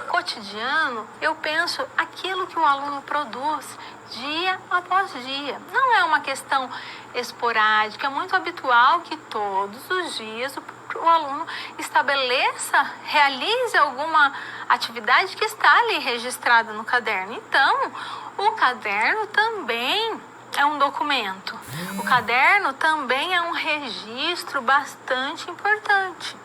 A: cotidiano, eu penso aquilo que o aluno produz dia após dia. Não é uma questão esporádica, é muito habitual que todos os dias o aluno realize alguma atividade que está ali registrada no caderno. Então, o caderno também é um documento. O caderno também é um registro bastante importante.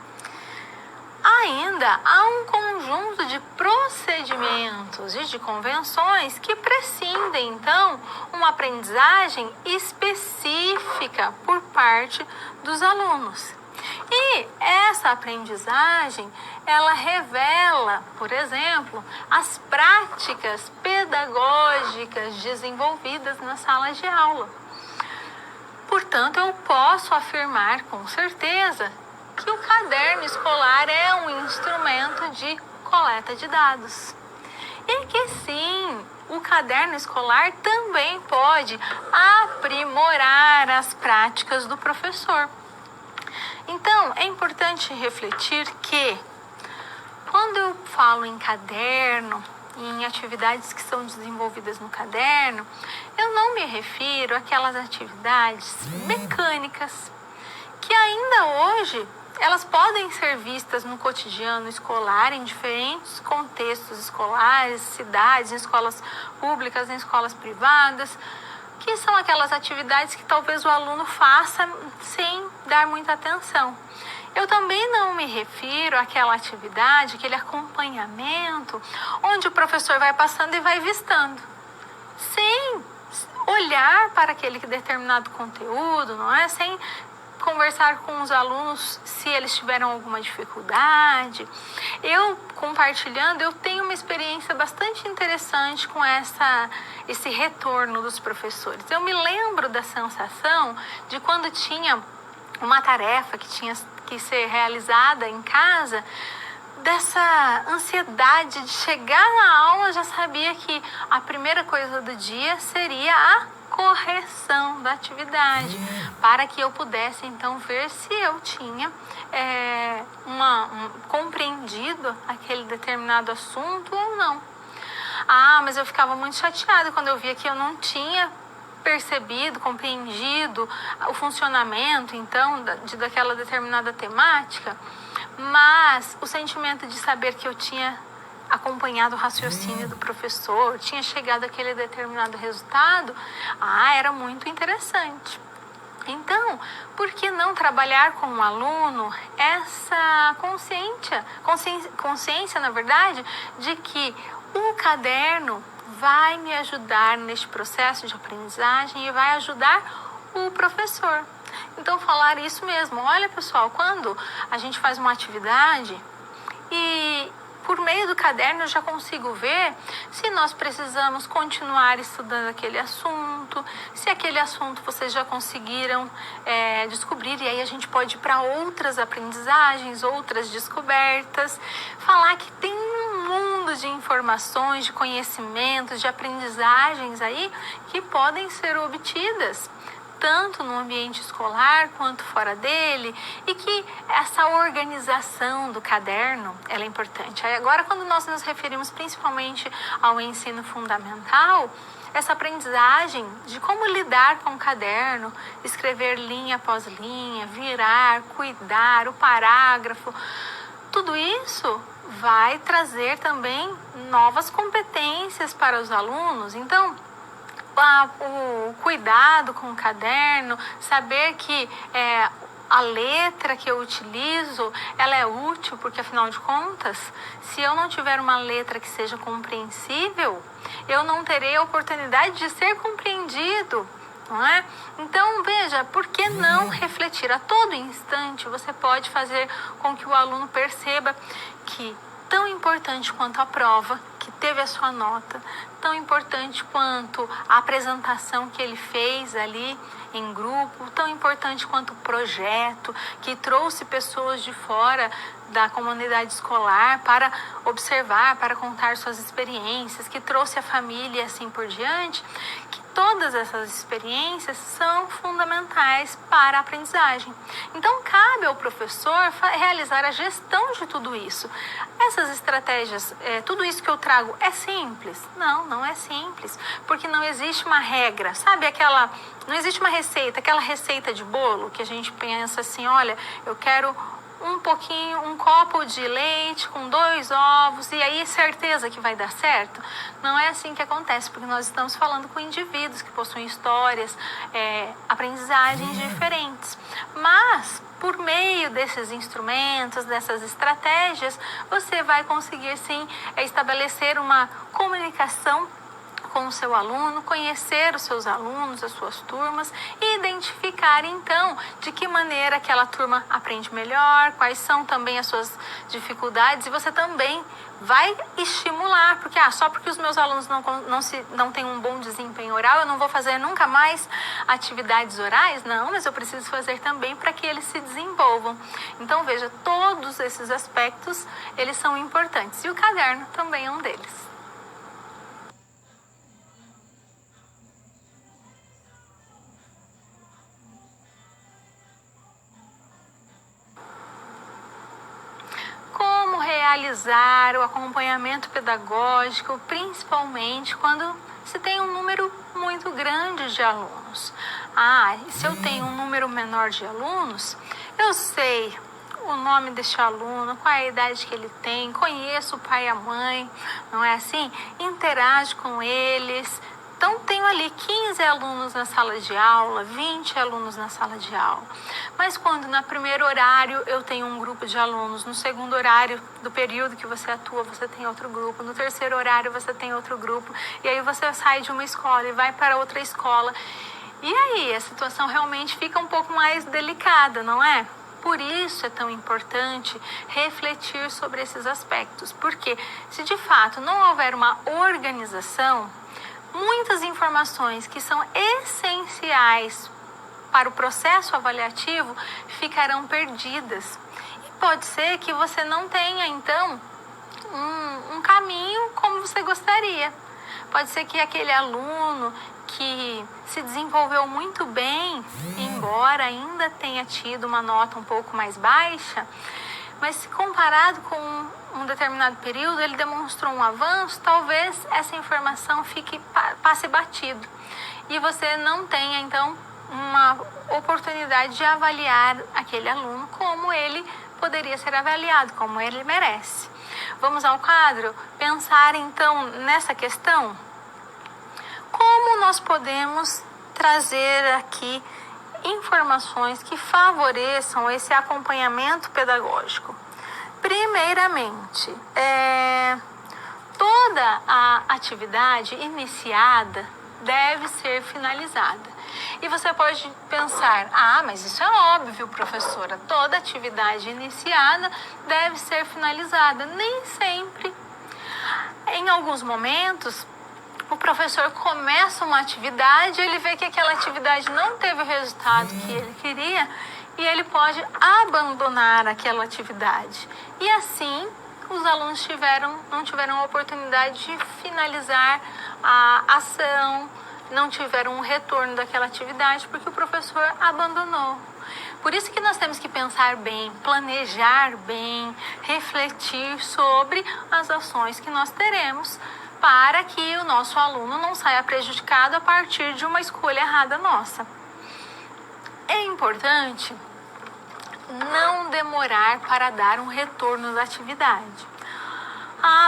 A: Ainda há um conjunto de procedimentos e de convenções que prescindem, então, uma aprendizagem específica por parte dos alunos. E essa aprendizagem, ela revela, por exemplo, as práticas pedagógicas desenvolvidas na sala de aula. Portanto, eu posso afirmar com certeza que o caderno escolar é um instrumento de coleta de dados. E que sim, o caderno escolar também pode aprimorar as práticas do professor. Então, é importante refletir que, quando eu falo em caderno, em atividades que são desenvolvidas no caderno, eu não me refiro àquelas atividades mecânicas que ainda hoje elas podem ser vistas no cotidiano escolar, em diferentes contextos escolares, cidades, em escolas públicas, em escolas privadas, que são aquelas atividades que talvez o aluno faça sem dar muita atenção. Eu também não me refiro àquela atividade, aquele acompanhamento, onde o professor vai passando e vai vistando, sem olhar para aquele determinado conteúdo, não é? Sem conversar com os alunos se eles tiveram alguma dificuldade. Eu, compartilhando, eu tenho uma experiência bastante interessante com esse retorno dos professores. Eu me lembro da sensação de quando tinha uma tarefa que tinha que ser realizada em casa, dessa ansiedade de chegar na aula, já sabia que a primeira coisa do dia seria a correção da atividade, para que eu pudesse então ver se eu tinha compreendido aquele determinado assunto ou não. Mas eu ficava muito chateada quando eu via que eu não tinha percebido, compreendido o funcionamento então daquela determinada temática, mas o sentimento de saber que eu tinha acompanhado o raciocínio do professor, tinha chegado àquele determinado resultado, era muito interessante. Então, por que não trabalhar com o aluno essa consciência, na verdade, de que o caderno vai me ajudar neste processo de aprendizagem e vai ajudar o professor. Então, falar isso mesmo. Olha, pessoal, quando a gente faz uma atividade e por meio do caderno eu já consigo ver se nós precisamos continuar estudando aquele assunto, se aquele assunto vocês já conseguiram descobrir, e aí a gente pode ir para outras aprendizagens, outras descobertas, falar que tem um mundo de informações, de conhecimentos, de aprendizagens aí que podem ser obtidas tanto no ambiente escolar quanto fora dele, e que essa organização do caderno ela é importante. Aí agora, quando nós nos referimos principalmente ao ensino fundamental, essa aprendizagem de como lidar com o caderno, escrever linha após linha, virar, cuidar, o parágrafo, tudo isso vai trazer também novas competências para os alunos. Então, o cuidado com o caderno, saber que a letra que eu utilizo, ela é útil, porque afinal de contas, se eu não tiver uma letra que seja compreensível, eu não terei a oportunidade de ser compreendido, não é? Então, veja, por que não refletir? A todo instante você pode fazer com que o aluno perceba que tão importante quanto a prova, que teve a sua nota, tão importante quanto a apresentação que ele fez ali em grupo, tão importante quanto o projeto que trouxe pessoas de fora da comunidade escolar para observar, para contar suas experiências, que trouxe a família e assim por diante, que todas essas experiências são fundamentais para a aprendizagem. Então, cabe ao professor realizar a gestão de tudo isso. Essas estratégias, tudo isso que eu trago é simples? Não, não é simples, porque não existe uma regra, sabe não existe uma receita, aquela receita de bolo que a gente pensa assim, olha, eu quero um copo de leite com 2 ovos e aí certeza que vai dar certo? Não é assim que acontece, porque nós estamos falando com indivíduos que possuem histórias, aprendizagens diferentes. Mas, por meio desses instrumentos, dessas estratégias, você vai conseguir sim estabelecer uma comunicação com o seu aluno, conhecer os seus alunos, as suas turmas e identificar então de que maneira aquela turma aprende melhor, quais são também as suas dificuldades, e você também vai estimular, porque só porque os meus alunos não têm um bom desempenho oral, eu não vou fazer nunca mais atividades orais? Não, mas eu preciso fazer também para que eles se desenvolvam. Então veja, todos esses aspectos, eles são importantes, e o caderno também é um deles. Realizar o acompanhamento pedagógico, principalmente quando se tem um número muito grande de alunos. E se eu tenho um número menor de alunos, eu sei o nome deste aluno, qual é a idade que ele tem, conheço o pai e a mãe, não é assim? Interajo com eles. Então, tenho ali 15 alunos na sala de aula, 20 alunos na sala de aula. Mas quando no primeiro horário eu tenho um grupo de alunos, no segundo horário do período que você atua, você tem outro grupo, no terceiro horário você tem outro grupo, e aí você sai de uma escola e vai para outra escola. E aí a situação realmente fica um pouco mais delicada, não é? Por isso é tão importante refletir sobre esses aspectos, porque se de fato não houver uma organização, muitas informações que são essenciais para o processo avaliativo ficarão perdidas. E pode ser que você não tenha, então, um caminho como você gostaria. Pode ser que aquele aluno que se desenvolveu muito bem, embora ainda tenha tido uma nota um pouco mais baixa, mas comparado com um determinado período, ele demonstrou um avanço, talvez essa informação passe batido. E você não tenha, então, uma oportunidade de avaliar aquele aluno como ele poderia ser avaliado, como ele merece. Vamos ao quadro? Pensar, então, nessa questão? Como nós podemos trazer aqui informações que favoreçam esse acompanhamento pedagógico? Primeiramente, toda a atividade iniciada deve ser finalizada. E você pode pensar, mas isso é óbvio, professora, toda atividade iniciada deve ser finalizada. Nem sempre. Em alguns momentos, o professor começa uma atividade, ele vê que aquela atividade não teve o resultado que ele queria e ele pode abandonar aquela atividade. E assim, os alunos não tiveram a oportunidade de finalizar a ação, não tiveram um retorno daquela atividade porque o professor abandonou. Por isso que nós temos que pensar bem, planejar bem, refletir sobre as ações que nós teremos para que o nosso aluno não saia prejudicado a partir de uma escolha errada nossa. É importante não demorar para dar um retorno da atividade.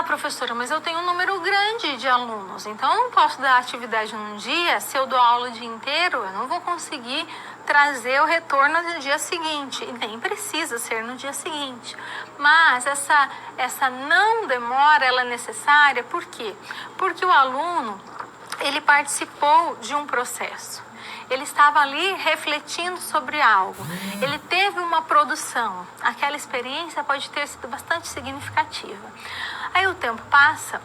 A: Professora, mas eu tenho um número grande de alunos, então eu não posso dar atividade num dia. Se eu dou aula o dia inteiro, eu não vou conseguir trazer o retorno no dia seguinte, e nem precisa ser no dia seguinte. Mas essa não demora, ela é necessária, por quê? Porque o aluno, ele participou de um processo. Ele estava ali refletindo sobre algo. Ele teve uma produção. Aquela experiência pode ter sido bastante significativa. Aí o tempo passa.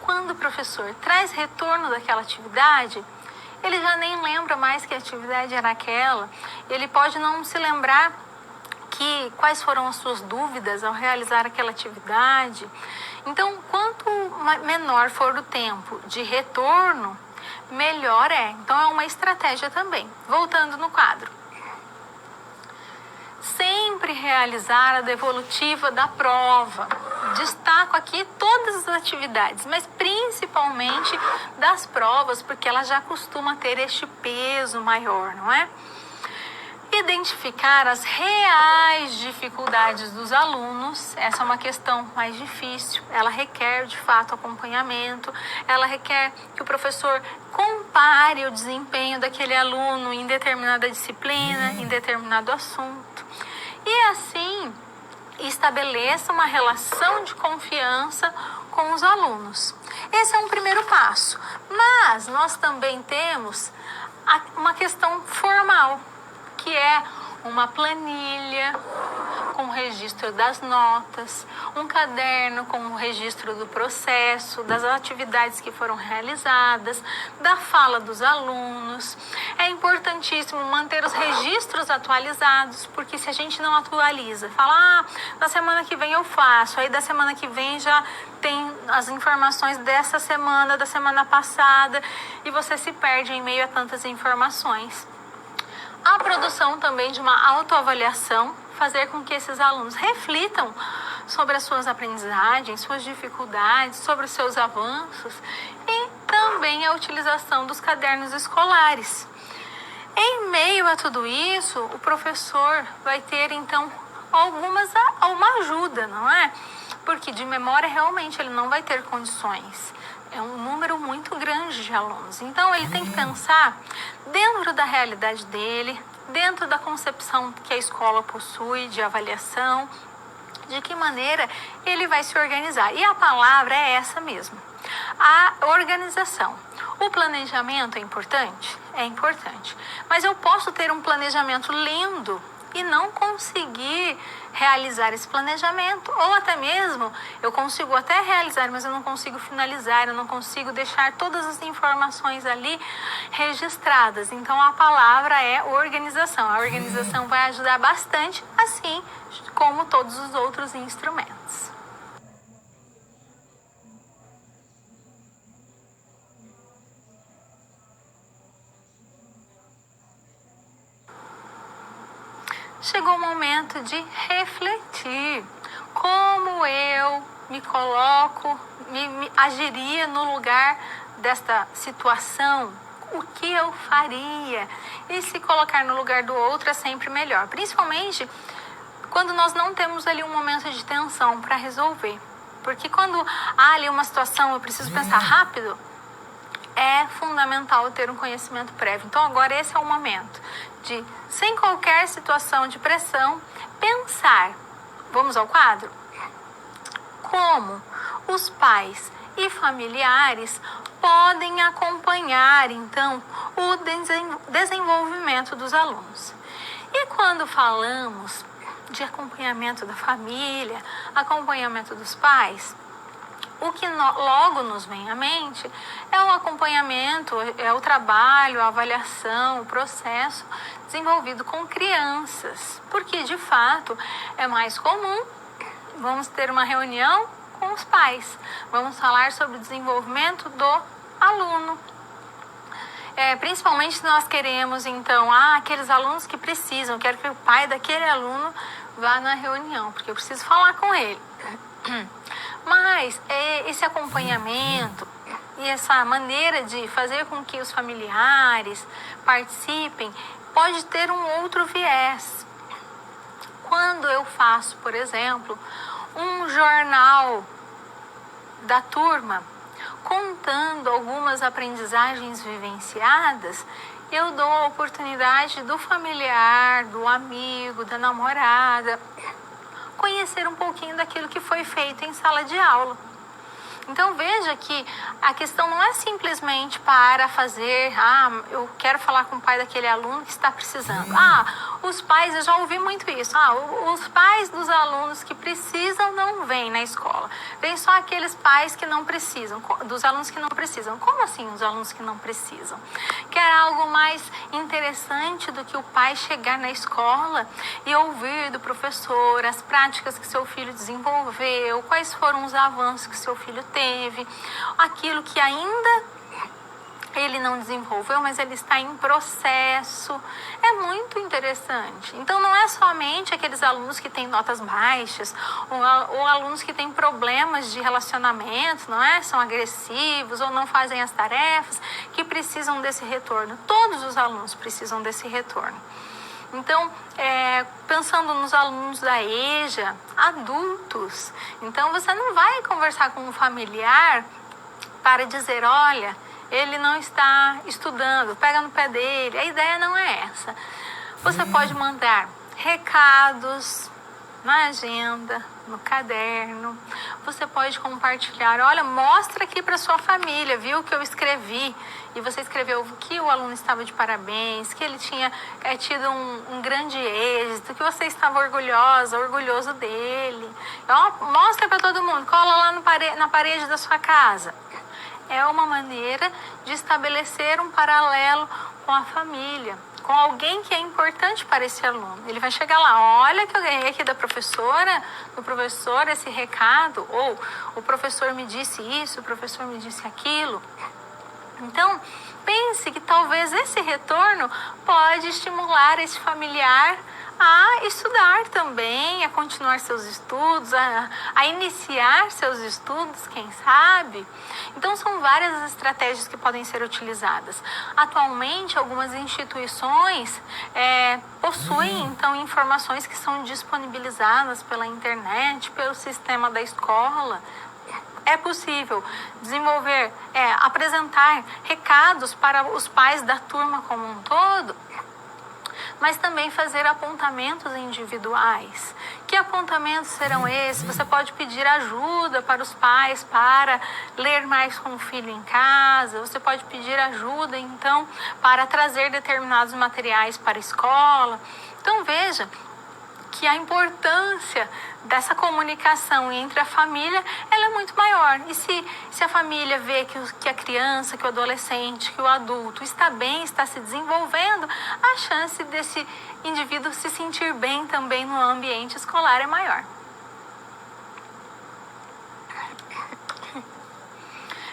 A: Quando o professor traz retorno daquela atividade, ele já nem lembra mais que a atividade era aquela. Ele pode não se lembrar quais foram as suas dúvidas ao realizar aquela atividade. Então, quanto menor for o tempo de retorno, melhor é. Então, é uma estratégia também. Voltando no quadro. Sempre realizar a devolutiva da prova. Destaco aqui todas as atividades, mas principalmente das provas, porque ela já costuma ter este peso maior, não é? Identificar as reais dificuldades dos alunos. Essa é uma questão mais difícil. Ela requer, de fato, acompanhamento. Ela requer que o professor compare o desempenho daquele aluno em determinada disciplina, em determinado assunto. E assim, estabeleça uma relação de confiança com os alunos. Esse é um primeiro passo. Mas nós também temos uma questão formal, que é uma planilha com o registro das notas, um caderno com o registro do processo, das atividades que foram realizadas, da fala dos alunos. É importantíssimo manter os registros atualizados, porque se a gente não atualiza, fala, na semana que vem eu faço, aí da semana que vem já tem as informações dessa semana, da semana passada, e você se perde em meio a tantas informações. A produção também de uma autoavaliação, fazer com que esses alunos reflitam sobre as suas aprendizagens, suas dificuldades, sobre os seus avanços e também a utilização dos cadernos escolares. Em meio a tudo isso, o professor vai ter, então, uma ajuda, não é? Porque de memória, realmente, ele não vai ter condições. É um número muito grande de alunos. Então, ele tem que pensar dentro da realidade dele, dentro da concepção que a escola possui de avaliação, de que maneira ele vai se organizar. E a palavra é essa mesmo, a organização. O planejamento é importante? É importante. Mas eu posso ter um planejamento lindo e não conseguir realizar esse planejamento, ou até mesmo eu consigo até realizar, mas eu não consigo finalizar, eu não consigo deixar todas as informações ali registradas. Então a palavra é organização. A organização vai ajudar bastante, assim como todos os outros instrumentos. Chegou o momento de refletir como eu me coloco, agiria no lugar desta situação, o que eu faria. E se colocar no lugar do outro é sempre melhor, principalmente quando nós não temos ali um momento de tensão para resolver. Porque quando há ali uma situação, eu preciso pensar rápido, é fundamental ter um conhecimento prévio. Então agora esse é o momento de, sem qualquer situação de pressão, pensar. Vamos ao quadro? Como os pais e familiares podem acompanhar, então, o desenvolvimento dos alunos. E quando falamos de acompanhamento da família, acompanhamento dos pais, o que logo nos vem à mente é o acompanhamento, é o trabalho, a avaliação, o processo desenvolvido com crianças. Porque, de fato, é mais comum, vamos ter uma reunião com os pais, vamos falar sobre o desenvolvimento do aluno. Principalmente se nós queremos, então, aqueles alunos que precisam, quero que o pai daquele aluno vá na reunião, porque eu preciso falar com ele. Mas esse acompanhamento e essa maneira de fazer com que os familiares participem pode ter um outro viés. Quando eu faço, por exemplo, um jornal da turma, contando algumas aprendizagens vivenciadas, eu dou a oportunidade do familiar, do amigo, da namorada, conhecer um pouquinho daquilo que foi feito em sala de aula. Então veja que a questão não é simplesmente para fazer, eu quero falar com o pai daquele aluno que está precisando. Os pais, eu já ouvi muito isso, os pais dos alunos que precisam não vêm na escola. Vêm só aqueles pais que não precisam, dos alunos que não precisam. Como assim os alunos que não precisam? Quer algo mais interessante do que o pai chegar na escola e ouvir do professor as práticas que seu filho desenvolveu, quais foram os avanços que seu filho teve, aquilo que ainda ele não desenvolveu, mas ele está em processo. É muito interessante. Então, não é somente aqueles alunos que têm notas baixas, ou alunos que têm problemas de relacionamento, não é? São agressivos ou não fazem as tarefas, que precisam desse retorno. Todos os alunos precisam desse retorno. Então, pensando nos alunos da EJA, adultos, então você não vai conversar com um familiar para dizer, olha, ele não está estudando, pega no pé dele. A ideia não é essa. Você pode mandar recados na agenda, no caderno. Você pode compartilhar, olha, mostra aqui para sua família, viu, que eu escrevi. E você escreveu que o aluno estava de parabéns, que ele tinha tido um grande êxito, que você estava orgulhoso dele. Mostra para todo mundo, cola lá na parede da sua casa. É uma maneira de estabelecer um paralelo com a família, com alguém que é importante para esse aluno. Ele vai chegar lá, olha que eu ganhei aqui da professora, do professor esse recado, ou o professor me disse isso, o professor me disse aquilo. Então, pense que talvez esse retorno pode estimular esse familiar a estudar também, a continuar seus estudos, a iniciar seus estudos, quem sabe. Então, são várias as estratégias que podem ser utilizadas. Atualmente, algumas instituições possuem, então, informações que são disponibilizadas pela internet, pelo sistema da escola. É possível desenvolver, apresentar recados para os pais da turma como um todo, mas também fazer apontamentos individuais. Que apontamentos serão esses? Você pode pedir ajuda para os pais para ler mais com o filho em casa, você pode pedir ajuda, então, para trazer determinados materiais para a escola. Então, veja que a importância dessa comunicação entre a família, ela é muito maior. E se a família vê que a criança, que o adolescente, que o adulto está bem, está se desenvolvendo, a chance desse indivíduo se sentir bem também no ambiente escolar é maior.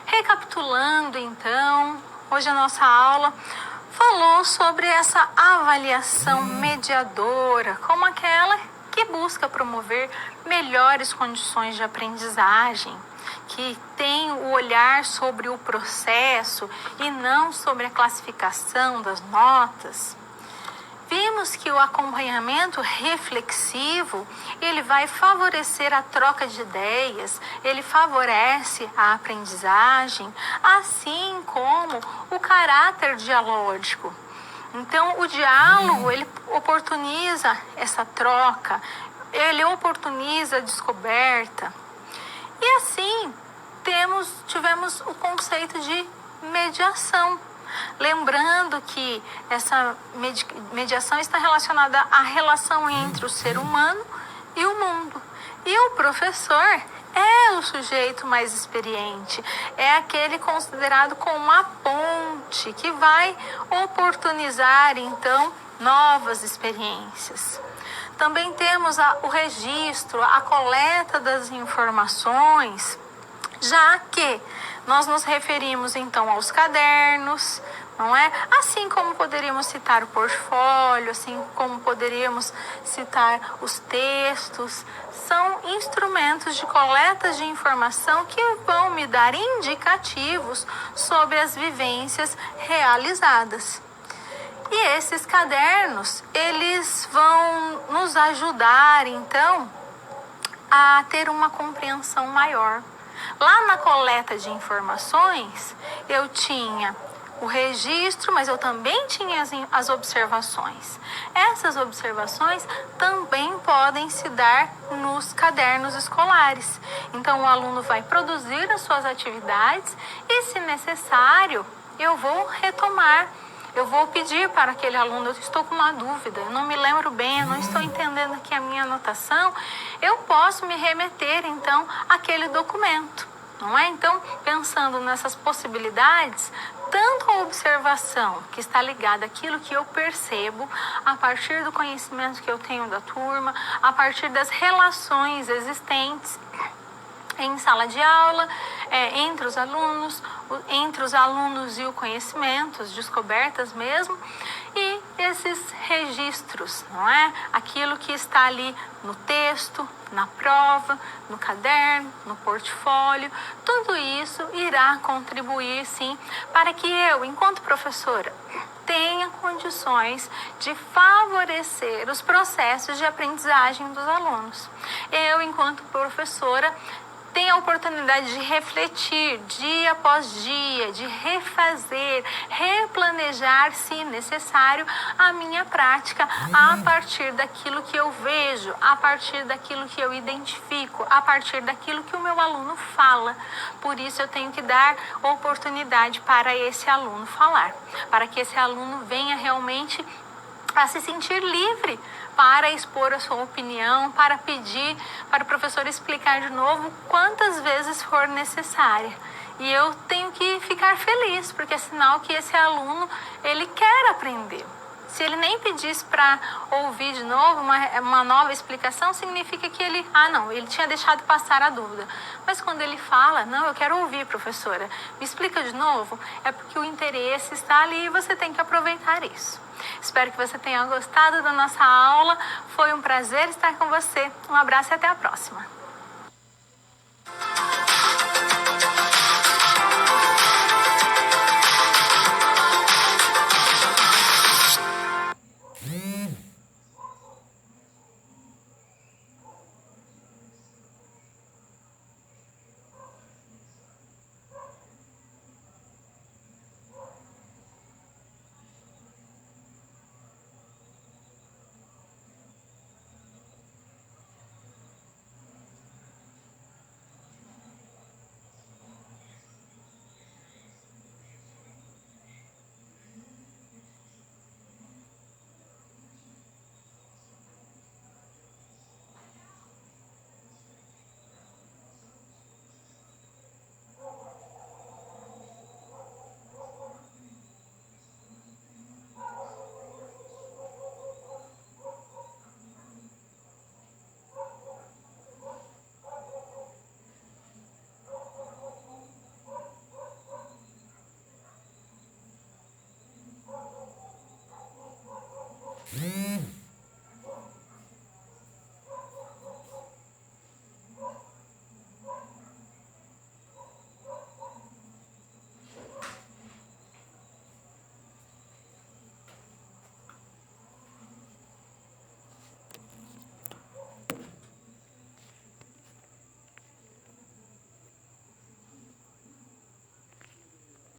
A: Recapitulando, então, hoje a nossa aula falou sobre essa avaliação mediadora, como aquela que busca promover melhores condições de aprendizagem, que tem o olhar sobre o processo e não sobre a classificação das notas. Vimos que o acompanhamento reflexivo, ele vai favorecer a troca de ideias, ele favorece a aprendizagem, assim como o caráter dialógico. Então, o diálogo, ele oportuniza essa troca, ele oportuniza a descoberta. E assim, tivemos o conceito de mediação. Lembrando que essa mediação está relacionada à relação entre o ser humano e o mundo. E o professor é o sujeito mais experiente, é aquele considerado como uma ponte que vai oportunizar, então, novas experiências. Também temos o registro, a coleta das informações, já que nós nos referimos, então, aos cadernos, não é? Assim como poderíamos citar o portfólio, assim como poderíamos citar os textos, são instrumentos de coleta de informação que vão me dar indicativos sobre as vivências realizadas. E esses cadernos, eles vão nos ajudar, então, a ter uma compreensão maior. Lá na coleta de informações, eu tinha o registro, mas eu também tinha as observações. Essas observações também podem se dar nos cadernos escolares. Então, o aluno vai produzir as suas atividades e, se necessário, eu vou retomar. Eu vou pedir para aquele aluno, eu estou com uma dúvida, eu não me lembro bem, eu não estou entendendo aqui a minha anotação, eu posso me remeter, então, àquele documento, não é? Então, pensando nessas possibilidades, tanto a observação, que está ligada àquilo que eu percebo, a partir do conhecimento que eu tenho da turma, a partir das relações existentes em sala de aula, entre os alunos e o conhecimento, as descobertas mesmo, e esses registros, não é? Aquilo que está ali no texto, na prova, no caderno, no portfólio, tudo isso irá contribuir, sim, para que eu, enquanto professora, tenha condições de favorecer os processos de aprendizagem dos alunos. Eu, enquanto professora, tem a oportunidade de refletir dia após dia, de refazer, replanejar, se necessário, a minha prática a partir daquilo que eu vejo, a partir daquilo que eu identifico, a partir daquilo que o meu aluno fala. Por isso, eu tenho que dar oportunidade para esse aluno falar, para que esse aluno venha realmente a se sentir livre para expor a sua opinião, para pedir para o professor explicar de novo quantas vezes for necessária. E eu tenho que ficar feliz, porque é sinal que esse aluno, ele quer aprender. Se ele nem pedisse para ouvir de novo uma nova explicação, significa que ele, não, ele tinha deixado passar a dúvida. Mas quando ele fala, não, eu quero ouvir, professora, me explica de novo, é porque o interesse está ali e você tem que aproveitar isso. Espero que você tenha gostado da nossa aula. Foi um prazer estar com você. Um abraço e até a próxima.